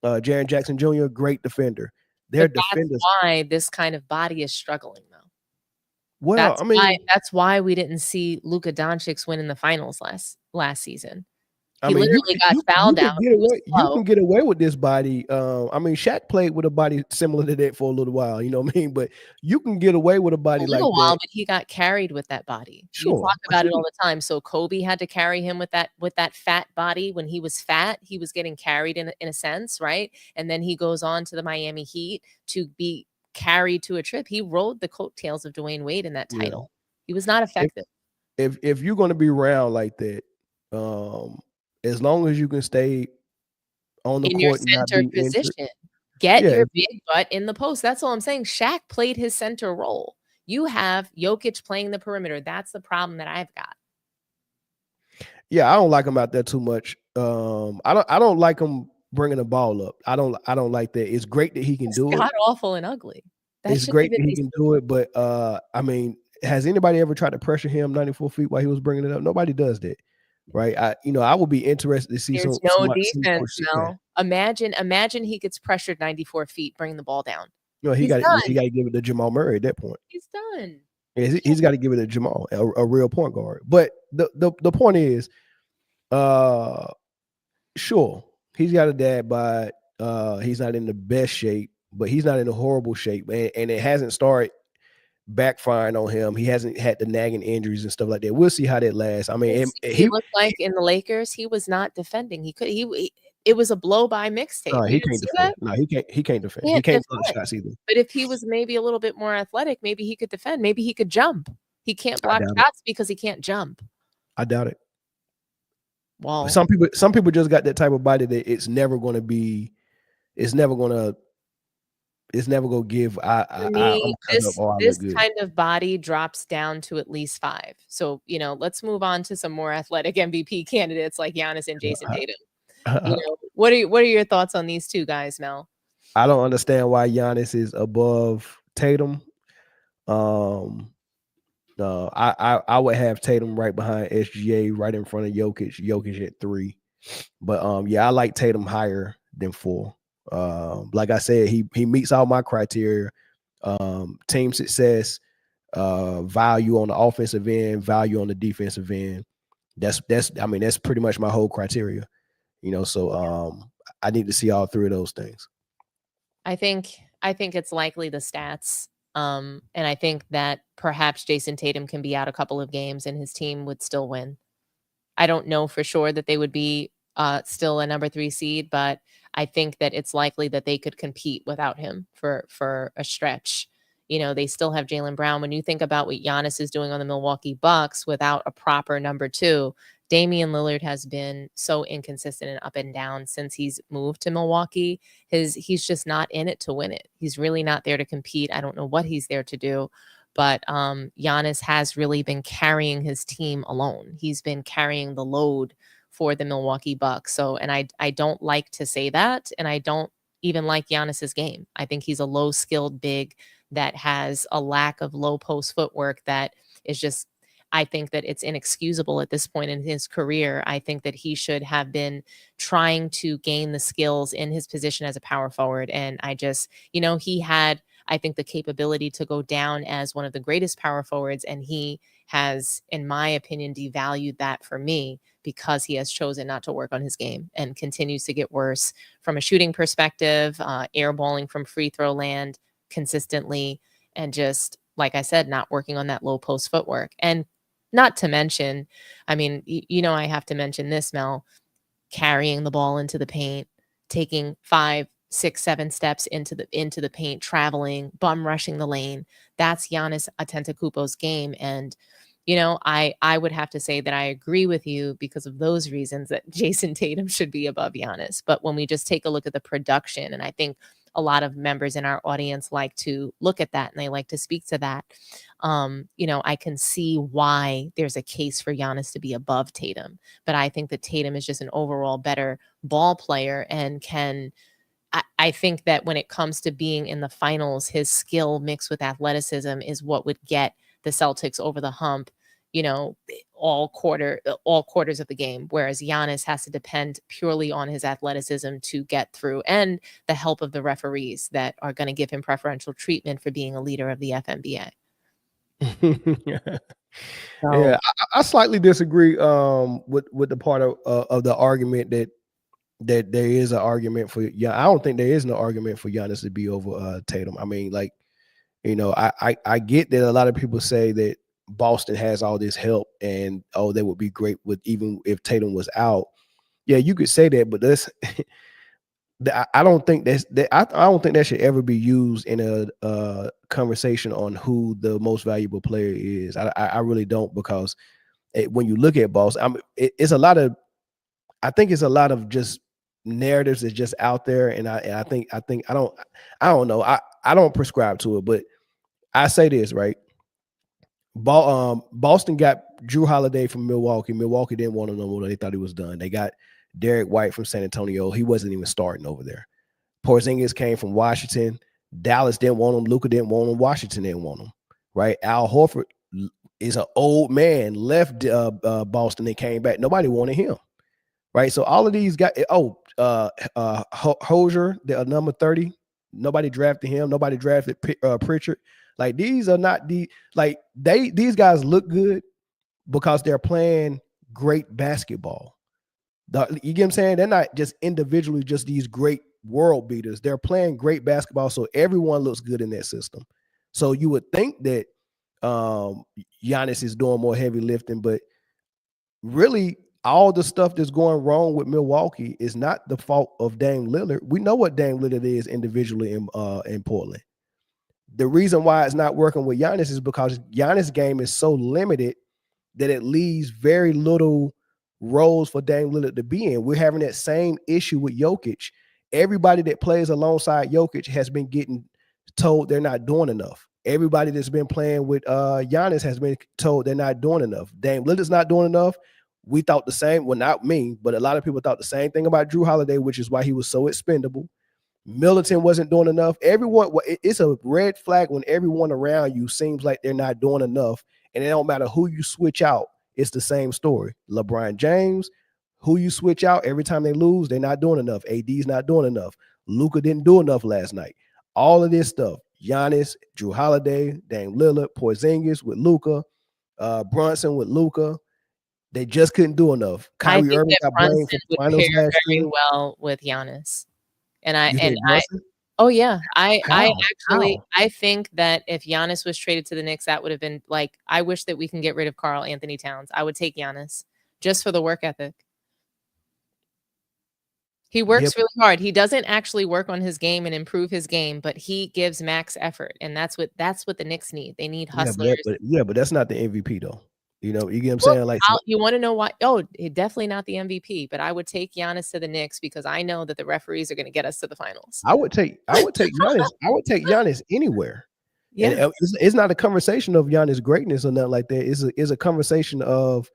Jaren Jackson Jr., great defender. They're But that's defenders. why this kind of body is struggling, though. Well, That's why we didn't see Luka Doncic win in the finals last season. He you literally got fouled out. You can get away with this body. Shaq played with a body similar to that for a little while. You know what I mean? But you can get away with a body like that. But he got carried with that body. Sure, you talk about it all the time. So Kobe had to carry him with that fat body. When he was fat, he was getting carried in a sense, right? And then he goes on to the Miami Heat to be carried to a trip. He rode the coattails of Dwayne Wade in that title. Yeah. He was not effective. If you're going to be round like that, as long as you can stay on the in court your center position, get your big butt in the post. That's all I'm saying. Shaq played his center role. You have Jokic playing the perimeter. That's the problem that I've got. Yeah, I don't like him out there too much. I don't like him bringing the ball up. I don't like that. It's great that he can do it. God awful and ugly. It's great that he can do it, but has anybody ever tried to pressure him 94 feet while he was bringing it up? Nobody does that. Right. I would be interested to see There's no defense now. Imagine he gets pressured 94 feet, bring the ball down. He got to give it to Jamal Murray at that point. He's done. Yeah, he's got to give it to Jamal, a real point guard. But the point is, sure, he's got a dad bod. He's not in the best shape, but he's not in a horrible shape, and it hasn't started backfiring on him. He hasn't had the nagging injuries and stuff like that. We'll see how that lasts. He looked like in the Lakers, he was not defending. It was a blow by mixtape. No, he can't defend. No, he can't defend. He can't block shots either. But if he was maybe a little bit more athletic, maybe he could defend. Maybe he could jump. He can't block shots because he can't jump. I doubt it. Well, some people just got that type of body that it's never going to give. This kind of body drops down to at least 5. So, let's move on to some more athletic MVP candidates like Giannis and Jason Tatum. What are your thoughts on these two guys, Mel? I don't understand why Giannis is above Tatum. I would have Tatum right behind SGA, right in front of Jokic. Jokic at 3, but I like Tatum higher than 4. Like I said, he meets all my criteria. Team success, value on the offensive end, value on the defensive end. That's pretty much my whole criteria. So I need to see all 3 of those things. I think it's likely the stats. And I think that perhaps Jason Tatum can be out a couple of games and his team would still win. I don't know for sure that they would be still a number 3 seed, but I think that it's likely that they could compete without him for a stretch. They still have Jaylen Brown. When you think about what Giannis is doing on the Milwaukee Bucks without a proper number 2, Damian Lillard has been so inconsistent and up and down since he's moved to Milwaukee. He's just not in it to win it. He's really not there to compete. I don't know what he's there to do, but Giannis has really been carrying his team alone. He's been carrying the load for the Milwaukee Bucks. So, and I don't like to say that, and I don't even like Giannis's game. I think he's a low-skilled big that has a lack of low post footwork that is just, I think that it's inexcusable at this point in his career. I think that he should have been trying to gain the skills in his position as a power forward. And I just, he had, I think, the capability to go down as one of the greatest power forwards. And he has, in my opinion, devalued that for me because he has chosen not to work on his game and continues to get worse from a shooting perspective, airballing from free throw land consistently, and just, like I said, not working on that low post footwork. And not to mention, I have to mention this, Mel, carrying the ball into the paint, taking 5, 6, 7 steps into the paint, traveling, bum rushing the lane. That's Giannis Antetokounmpo's game. And, I would have to say that I agree with you because of those reasons that Jason Tatum should be above Giannis. But when we just take a look at the production, and I think a lot of members in our audience like to look at that and they like to speak to that. I can see why there's a case for Giannis to be above Tatum, but I think that Tatum is just an overall better ball player and can I think that when it comes to being in the finals, his skill mixed with athleticism is what would get the Celtics over the hump, all quarters of the game. Whereas Giannis has to depend purely on his athleticism to get through, and the help of the referees that are going to give him preferential treatment for being a leader of the FNBA. Yeah, I slightly disagree with the part of the argument that there is an argument for. Yeah, I don't think there is no argument for Giannis to be over Tatum. I mean, like, I get that a lot of people say that Boston has all this help and they would be great with even if Tatum was out. Yeah, you could say that, but that's I don't think I don't think that should ever be used in a conversation on who the most valuable player is. I really don't, because when you look at Boston, it's a lot of, I think it's a lot of just narratives that's just out there, and I think I don't know. I don't prescribe to it, but I say this, right? Boston got Drew Holiday from Milwaukee. Milwaukee didn't want him no more. They thought he was done. They got Derek White from San Antonio. He wasn't even starting over there. Porzingis came from Washington. Dallas didn't want him. Luka didn't want him. Washington didn't want him. Right? Al Horford is an old man, left Boston and came back. Nobody wanted him. Right? So all of these guys. Hosier, the number 30. Nobody drafted him. Nobody drafted Pritchard. Like, these are not these guys look good because they're playing great basketball. You get what I'm saying? They're not just individually just these great world beaters. They're playing great basketball, so everyone looks good in that system. So you would think that Giannis is doing more heavy lifting, but really all the stuff that's going wrong with Milwaukee is not the fault of Dame Lillard. We know what Dame Lillard is individually in Portland. The reason why it's not working with Giannis is because Giannis' game is so limited that it leaves very little roles for Dame Lillard to be in. We're having that same issue with Jokic. Everybody that plays alongside Jokic has been getting told they're not doing enough. Everybody that's been playing with Giannis has been told they're not doing enough. Dame Lillard's not doing enough. We thought the same. Well, not me, but a lot of people thought the same thing about Drew Holiday, which is why he was so expendable. Middleton wasn't doing enough. Everyone, it's a red flag when everyone around you seems like they're not doing enough, and it don't matter who you switch out. It's the same story. LeBron James, who you switch out every time they lose, they're not doing enough. AD's not doing enough. Luka didn't do enough last night. All of this stuff. Giannis, Drew Holiday, Dame Lillard, Porzingis with Luka, Brunson with Luka. They just couldn't do enough. Kyrie Irving got blamed for finals last year. Very well with Giannis. Oh yeah, I think that if Giannis was traded to the Knicks, that would have been like, I wish that we can get rid of Karl Anthony Towns. I would take Giannis just for the work ethic. He works really hard. He doesn't actually work on his game and improve his game, but he gives max effort, and that's what the Knicks need. They need hustlers. But that's not the MVP though. You get what I'm saying? Like, you want to know why? Oh, definitely not the MVP, but I would take Giannis to the Knicks because I know that the referees are going to get us to the finals. I would take Giannis. I would take Giannis anywhere. Yeah, and it's not a conversation of Giannis' greatness or nothing like that. It's a conversation of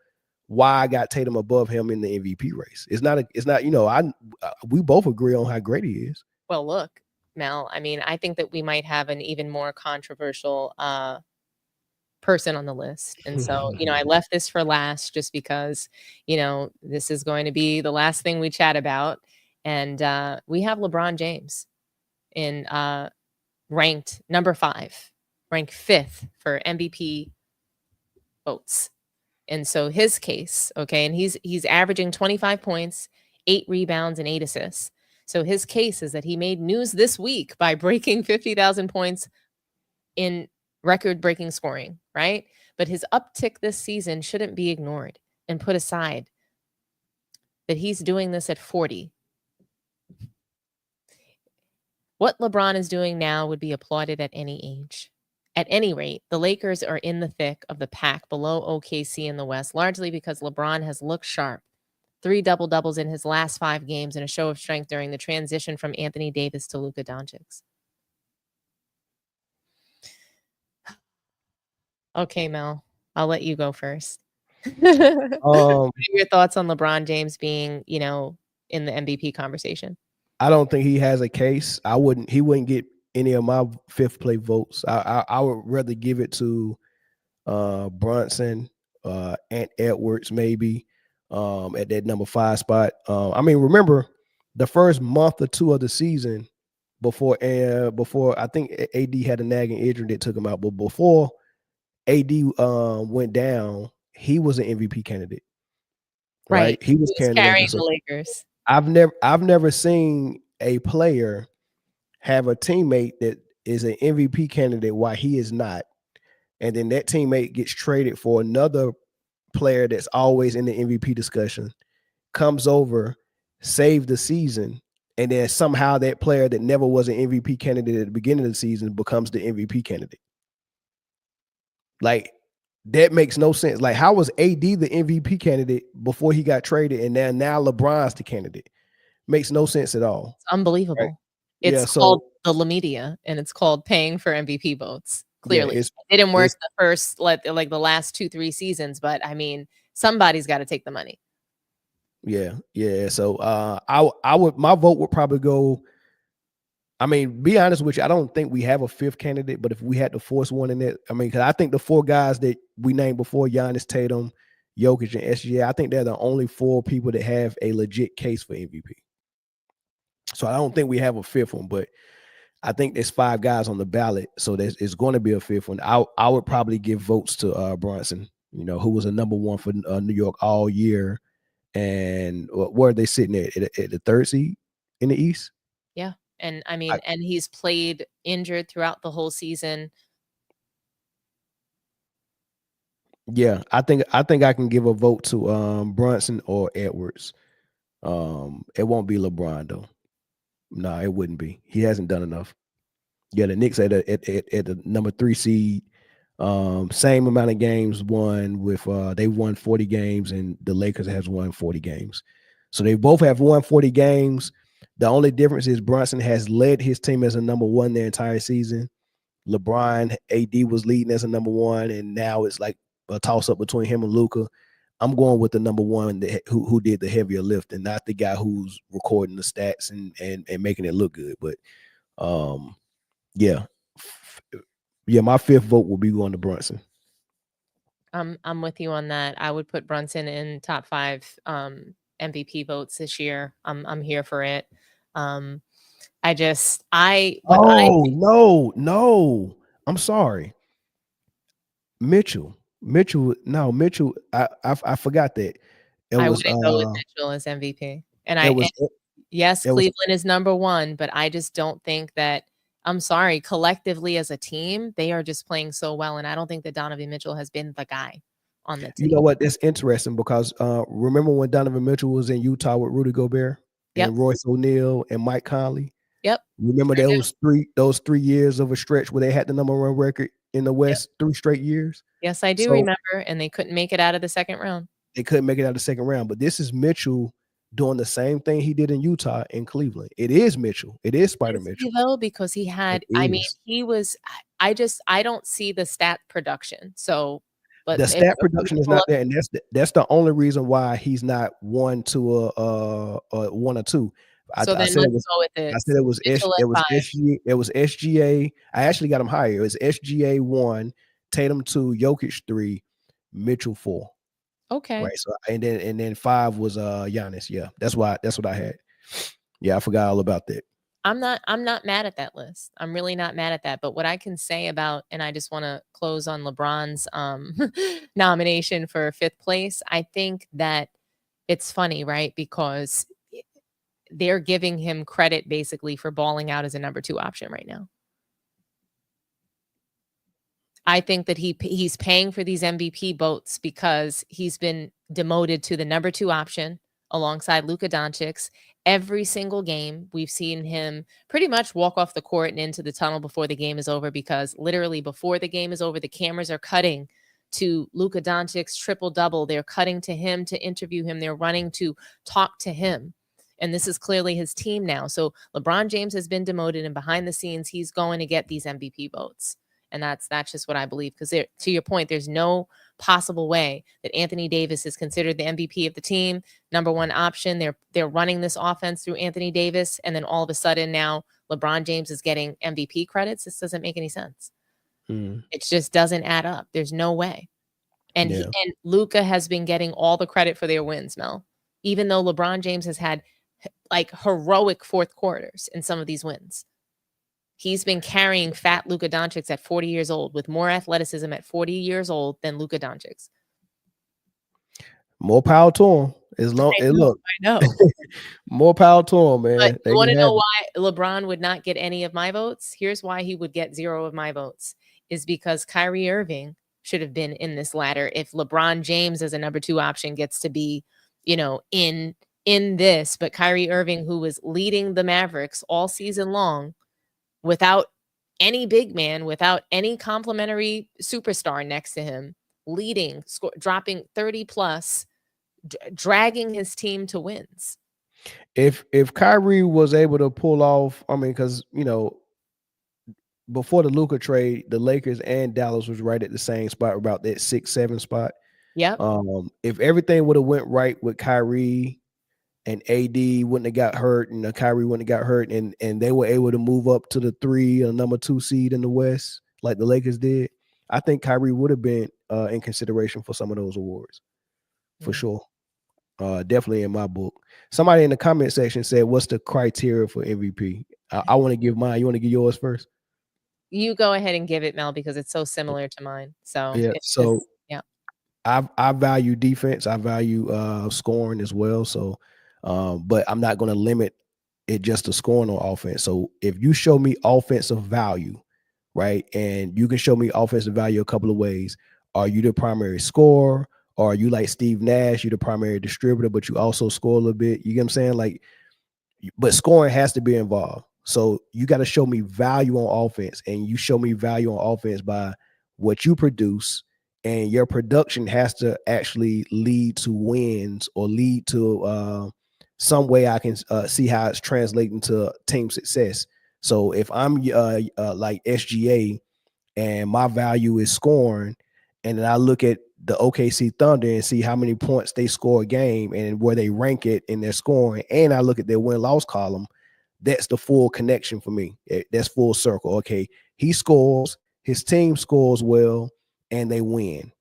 why I got Tatum above him in the MVP race. It's not. We both agree on how great he is. Well, look, Mel. I mean, I think that we might have an even more controversial person on the list, and so I left this for last just because this is going to be the last thing we chat about, and we have LeBron James in ranked number 5, ranked 5th for MVP votes, and so his case, okay, and he's averaging 25 points, 8 rebounds, and 8 assists. So his case is that he made news this week by breaking 50,000 points in record-breaking scoring, right? But his uptick this season shouldn't be ignored and put aside. That he's doing this at 40. What LeBron is doing now would be applauded at any age. At any rate, the Lakers are in the thick of the pack below OKC in the West, largely because LeBron has looked sharp. 3 double-doubles in his last 5 games in a show of strength during the transition from Anthony Davis to Luka Doncic. Okay, Mel, I'll let you go first. What are your thoughts on LeBron James being, in the MVP conversation? I don't think he has a case. He wouldn't get any of my fifth place votes. I would rather give it to Brunson, Ant Edwards, maybe at that number 5 spot. I mean, remember the first month or two of the season before I think AD had a nagging injury that took him out, but before AD went down, he was an MVP candidate, right? He was carrying the Lakers. the So Lakers. I've never seen a player have a teammate that is an MVP candidate while he is not, and then that teammate gets traded for another player that's always in the MVP discussion, comes over, save the season, and then somehow that player that never was an MVP candidate at the beginning of the season becomes the MVP candidate. Like, that makes no sense. Like, how was AD the MVP candidate before he got traded, and now LeBron's the candidate? Makes no sense at all. It's unbelievable. Right? It's called the La Media, and it's called paying for MVP votes. Clearly, it didn't work the first like the last 2-3 seasons, but I mean, somebody's got to take the money. Yeah. So my vote would probably go. I mean, be honest with you, I don't think we have a fifth candidate, but if we had to force one in it, I mean, because I think the 4 guys that we named before, Giannis, Tatum, Jokic, and SGA, I think they're the only 4 people that have a legit case for MVP. So I don't think we have a fifth one, but I think there's 5 guys on the ballot, so it's going to be a fifth one. I would probably give votes to Brunson, who was a number 1 for New York all year, and where are they sitting at the 3rd seed in the East? Yeah, and I mean, and he's played injured throughout the whole season. Yeah, I think I can give a vote to Brunson or Edwards. It won't be LeBron though. No, it wouldn't be. He hasn't done enough. Yeah, the Knicks at the number 3 seed, same amount of games won with they won 40 games, and the Lakers has won 40 games. So they both have won 40 games. The only difference is Brunson has led his team as a number 1 the entire season. LeBron, AD was leading as a number 1, and now it's like a toss up between him and Luka. I'm going with the number 1 who did the heavier lift, and not the guy who's recording the stats and making it look good. But yeah, my fifth vote will be going to Brunson. I'm with you on that. I would put Brunson in top 5 MVP votes this year. I'm here for it. No, I'm sorry. Mitchell. I forgot that. I wouldn't go with Mitchell as MVP. Yes, Cleveland is number 1, but I just don't think that. I'm sorry, collectively as a team, they are just playing so well, and I don't think that Donovan Mitchell has been the guy on the team. You know what? That's interesting because remember when Donovan Mitchell was in Utah with Rudy Gobert and Royce O'Neal and Mike Conley? Yep. Remember those 3 years of a stretch where they had the number 1 record in the West 3 straight years? Yes, I do remember, and they couldn't make it out of the second round. They couldn't make it out of the second round, but this is Mitchell doing the same thing he did in Utah in Cleveland. It is Mitchell. It is Spider Mitchell. Though, because he had, he was. I don't see the stat production. So, but the stat production is not there, and that's the only reason why he's not 1 to a 1 or 2. So then let's go with this. I said it was SGA. I actually got him higher. It was SGA 1, Tatum 2, Jokic 3, Mitchell 4. Okay. Right. So and then 5 was Giannis. Yeah, that's what I had. Yeah, I forgot all about that. I'm not mad at that list. I'm really not mad at that. But what I can say about, and I just want to close on LeBron's nomination for 5th place, I think that it's funny, right? Because they're giving him credit basically for balling out as a number 2 option right now. I think that he's paying for these MVP votes because he's been demoted to the number 2 option alongside Luka Doncic. Every single game, we've seen him pretty much walk off the court and into the tunnel before the game is over, because literally before the game is over, the cameras are cutting to Luka Doncic's triple-double. They're cutting to him to interview him. They're running to talk to him. And this is clearly his team now. So LeBron James has been demoted, and behind the scenes, he's going to get these MVP votes. And that's just what I believe. Because to your point, there's no possible way that Anthony Davis is considered the MVP of the team, number one option. They're running this offense through Anthony Davis, and then all of a sudden now LeBron James is getting MVP credits. This doesn't make any sense. It just doesn't add up. There's no way. And Yeah. and Luka has been getting all the credit for their wins, Mel, even though LeBron James has had like heroic fourth quarters in some of these wins. He's been carrying fat Luka Doncic at 40 years old with more athleticism at 40 years old than Luka Doncic. More power to him. Look, I know. more power to him, man. But They you want to can know have why LeBron would not get any of my votes? Here's why he would get 0 of my votes, is because Kyrie Irving should have been in this ladder if LeBron James as a number 2 option gets to be, in this. But Kyrie Irving, who was leading the Mavericks all season long without any big man, without any complimentary superstar next to him, leading, dropping 30 plus, dragging his team to wins. If Kyrie was able to pull off, I mean, because before the Luka trade, the Lakers and Dallas was right at the same spot, about that 6-7 spot. Yep. If everything would have went right with Kyrie and AD wouldn't have got hurt, and Kyrie wouldn't have got hurt, and they were able to move up to the 3 or number 2 seed in the West, like the Lakers did, I think Kyrie would have been in consideration for some of those awards, for sure. Definitely in my book. Somebody in the comment section said, "What's the criteria for MVP?" I want to give mine. You want to give yours first? You go ahead and give it, Mel, because it's so similar to mine. So Yeah. it's So just, yeah. I value defense. I value scoring as well. So, but I'm not going to limit it just to scoring on offense. So if you show me offensive value, right, and you can show me offensive value a couple of ways. Are you the primary scorer? Or are you like Steve Nash? You're the primary distributor, but you also score a little bit. You get what I'm saying? Like, but scoring has to be involved. So you got to show me value on offense, and you show me value on offense by what you produce, and your production has to actually lead to wins or lead to some way I can see how it's translating to team success. So if I'm like SGA and my value is scoring, and then I look at the OKC Thunder and see how many points they score a game and where they rank it in their scoring, and I look at their win-loss column, that's the full connection for me. That's full circle. Okay, he scores, his team scores well, and they win.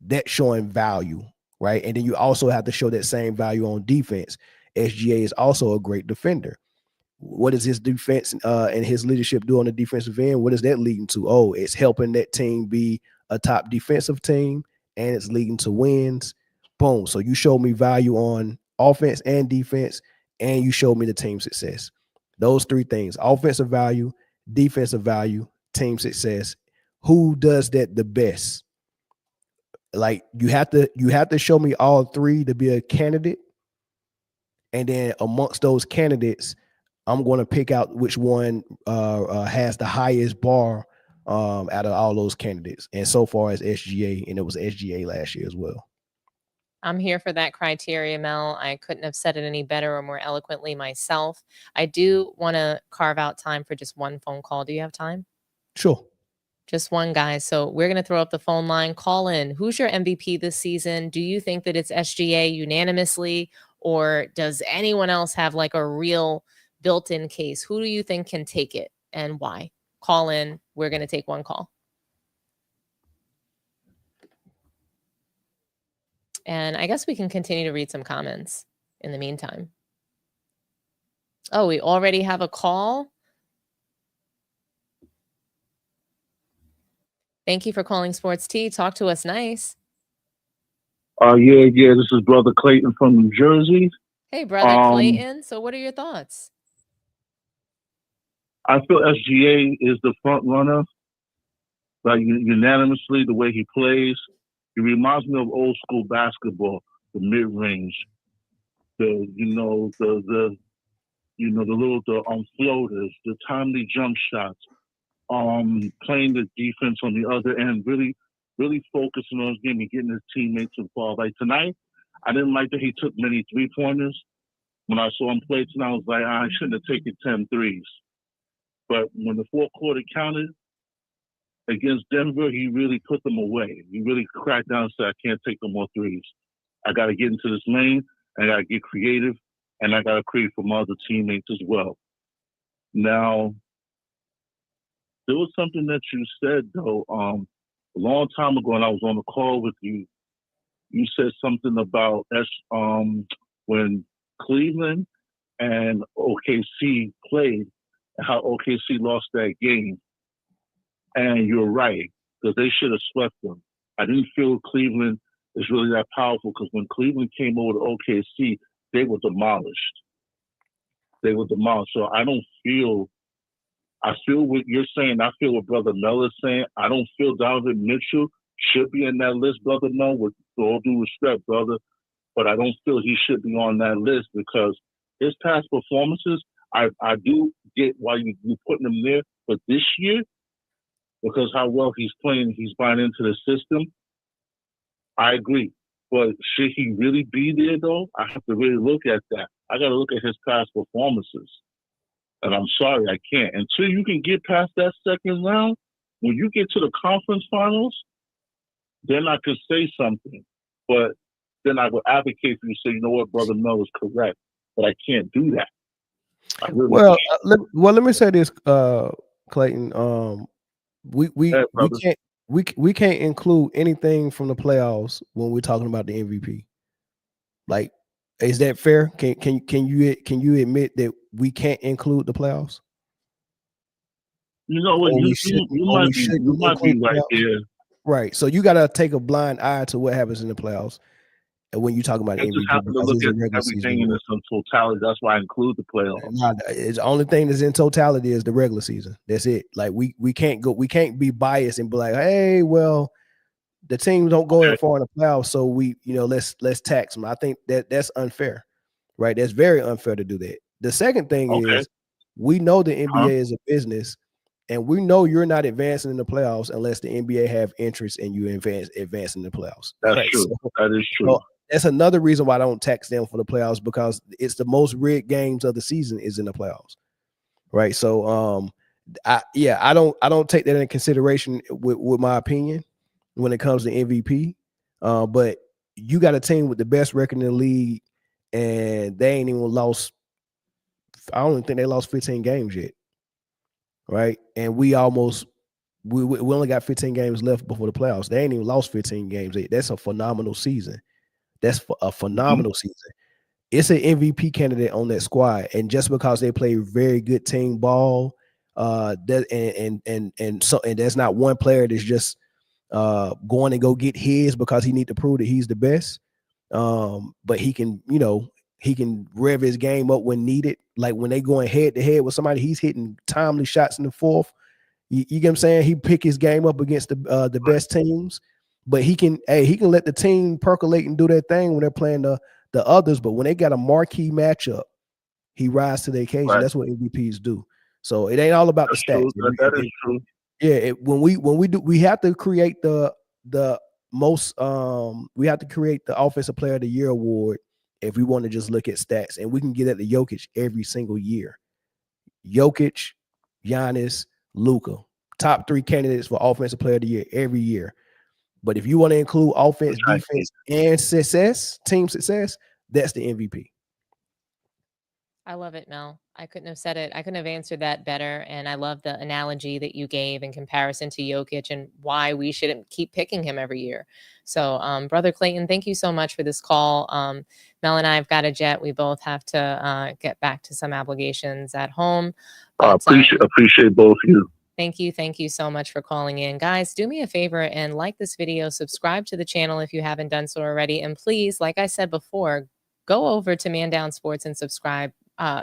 That's showing value, right? And then you also have to show that same value on defense. SGA is also a great defender. What does his defense and his leadership do on the defensive end? What is that leading to? Oh, it's helping that team be a top defensive team, and it's leading to wins. Boom. So you show me value on offense and defense, and you show me the team success. Those 3 things: offensive value, defensive value, team success. Who does that the best? Like you have to show me all 3 to be a candidate. And then amongst those candidates, I'm going to pick out which one has the highest bar out of all those candidates. And so far as SGA, and it was SGA last year as well. I'm here for that criteria, Mel. I couldn't have said it any better or more eloquently myself. I do want to carve out time for just one phone call. Do you have time? Sure. Just one, guys. So we're going to throw up the phone line. Call in. Who's your MVP this season? Do you think that it's SGA unanimously, or does anyone else have like a real built-in case? Who do you think can take it and why? Call in. We're going to take one call. And I guess we can continue to read some comments in the meantime. Oh, we already have a call. Thank you for calling Sports Tea. Talk to us nice. Yeah. This is Brother Clayton from New Jersey. Hey, Brother Clayton. So what are your thoughts? I feel SGA is the front runner, like unanimously, the way he plays. He reminds me of old school basketball, the mid range, the floaters, the timely jump shots, playing the defense on the other end, really focusing on his game and getting his teammates involved. Like tonight, I didn't like that he took many 3-pointers. When I saw him play tonight, I was like, I shouldn't have taken 10 threes. But when the fourth quarter counted, against Denver, he really put them away. He really cracked down and said, I can't take no more threes. I got to get into this lane, and I got to get creative, and I got to create for my other teammates as well. Now, there was something that you said, though, a long time ago, and I was on a call with you. You said something about when Cleveland and OKC played, how OKC lost that game. And you're right, because they should have swept them. I didn't feel Cleveland is really that powerful, because when Cleveland came over to OKC, they were demolished. So I feel what you're saying. I feel what Brother Mel is saying. I don't feel Donovan Mitchell should be in that list, Brother Mel, with all due respect, brother. But I don't feel he should be on that list, because his past performances, I do get why you're putting him there. But this year, because how well he's playing, he's buying into the system, I agree. But should he really be there, though? I have to really look at that. I got to look at his past performances. And I'm sorry, I can't. Until you can get past that second round, when you get to the conference finals, then I could say something. But then I would advocate for you, say, you know what, Brother Mel is correct. But I can't do that. Well, let me say this, Clayton. We can't include anything from the playoffs when we're talking about the MVP. Like, is that fair? Can you admit that we can't include the playoffs? You know what? You might be right there. Right. So you got to take a blind eye to what happens in the playoffs. And when you talk about I MVP, just happen to look at everything in its totality. That's why I include the playoffs. The only thing that's in totality is the regular season. That's it. Like we can't be biased and be like, hey, well, the teams don't go that far in the playoffs, so let's tax them. I think that's unfair, right? That's very unfair to do that. The second thing is, we know the NBA is a business, and we know you're not advancing in the playoffs unless the NBA have interest in you advancing in the playoffs. That's right? true. So, that is true. That's another reason why I don't tax them for the playoffs, because it's the most rigged games of the season is in the playoffs, right? So, I don't take that into consideration with my opinion when it comes to MVP. But you got a team with the best record in the league, and they ain't even lost. I don't even think they lost 15 games yet, right? And we only got 15 games left before the playoffs. They ain't even lost 15 games yet. That's a phenomenal season. That's a phenomenal season. It's an MVP candidate on that squad, and just because they play very good team ball, and there's not one player that's just going to go get his because he need to prove that he's the best. But he can rev his game up when needed. Like when they going head to head with somebody, he's hitting timely shots in the fourth. You get what I'm saying? He pick his game up against the best teams. But he can let the team percolate and do their thing when they're playing the others. But when they got a marquee matchup, he rises to the occasion. Right. That's what MVPs do. So it ain't all about the stats. That is true. Yeah, when we do, we have to create the most. We have to create the Offensive Player of the Year award if we want to just look at stats, and we can get at the Jokic every single year. Jokic, Giannis, Luka, top 3 candidates for Offensive Player of the Year every year. But if you want to include offense, defense, and team success, that's the MVP. I love it, Mel. I couldn't have said it. I couldn't have answered that better. And I love the analogy that you gave in comparison to Jokic and why we shouldn't keep picking him every year. So, Brother Clayton, thank you so much for this call. Mel and I have got a jet. We both have to get back to some obligations at home. But, appreciate both of you. Thank you so much for calling in. Guys, do me a favor and like this video, subscribe to the channel if you haven't done so already. And please, like I said before, go over to Man Down Sports and subscribe.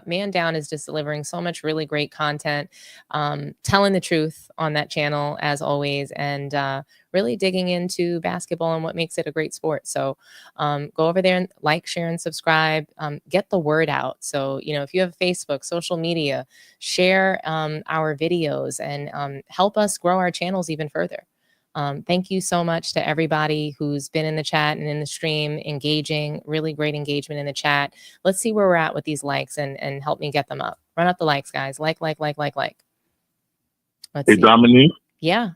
Man Down is just delivering so much really great content, telling the truth on that channel as always, and really digging into basketball and what makes it a great sport. So go over there and like, share, and subscribe. Get the word out. So, if you have Facebook, social media, share our videos and help us grow our channels even further. Thank you so much to everybody who's been in the chat and in the stream, engaging, really great engagement in the chat. Let's see where we're at with these likes and help me get them up. Run up the likes, guys. Like. Let's see. Dominique? Yeah.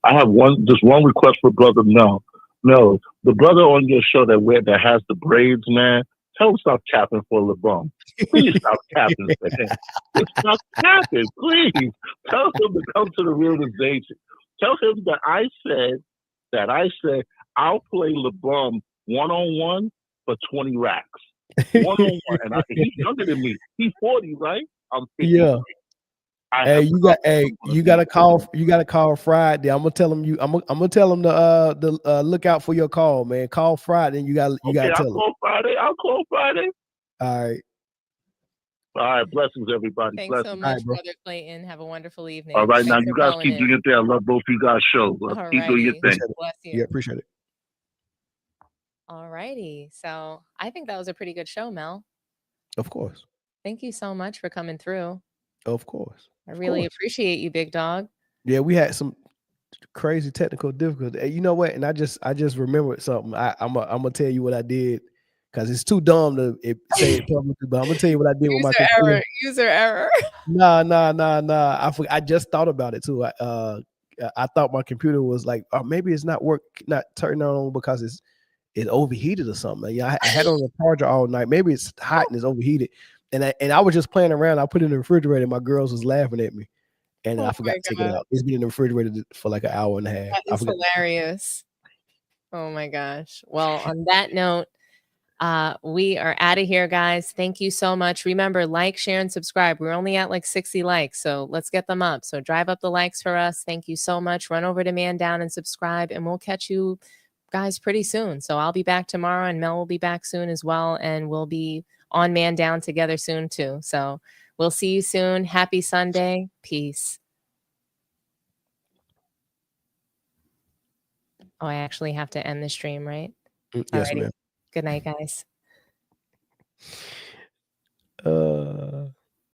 I have just one request for Brother Mel. Mel, the brother on your show that has the braids, man, tell him stop capping for LeBron. Please stop capping for him. Just stop capping, please. Tell him to come to the realization. Tell him that I said I'll play LeBron one-on-one for 20 racks. One-on-one. And he's younger than me. He's 40, right? I'm 50. Yeah. Hey, you got to call Friday. I'm gonna tell him I'm gonna tell him to look out for your call, man. Call Friday, and you got to tell him. I'll call Friday. All right. All right, blessings, everybody. Thanks blessings. so much, Brother Clayton. Have a wonderful evening. All right, Thanks now for you guys calling keep in. doing your thing. I love both of you guys' shows. Keep doing your thing. Bless you. Yeah, appreciate it. All righty. So I think that was a pretty good show, Mel. Of course. Thank you so much for coming through. Of course. I really appreciate you, big dog. Yeah, we had some crazy technical difficulty. Hey, you know what? And I just remembered something. I'm gonna tell you what I did because it's too dumb to say it publicly. But I'm gonna tell you what I did with my computer. User error. Nah. I just thought about it too. I thought my computer was like, oh, maybe it's not turning on because it's overheated or something. Yeah, I had it on the charger all night. Maybe it's hot and it's overheated. And I was just playing around. I put it in the refrigerator. My girls was laughing at me, and I forgot to take it out. It's been in the refrigerator for like an hour and a half. That is hilarious. Oh my gosh. Well, on that note, we are out of here, guys. Thank you so much. Remember, like, share, and subscribe. We're only at like 60 likes, so let's get them up. So drive up the likes for us. Thank you so much. Run over to Man Down and subscribe, and we'll catch you guys pretty soon. So I'll be back tomorrow, and Mel will be back soon as well, and we'll be on Man Down together soon too. So we'll see you soon. Happy Sunday. Peace. Oh, I actually have to end the stream, right? Yes, Alrighty. ma'am. Good night, guys.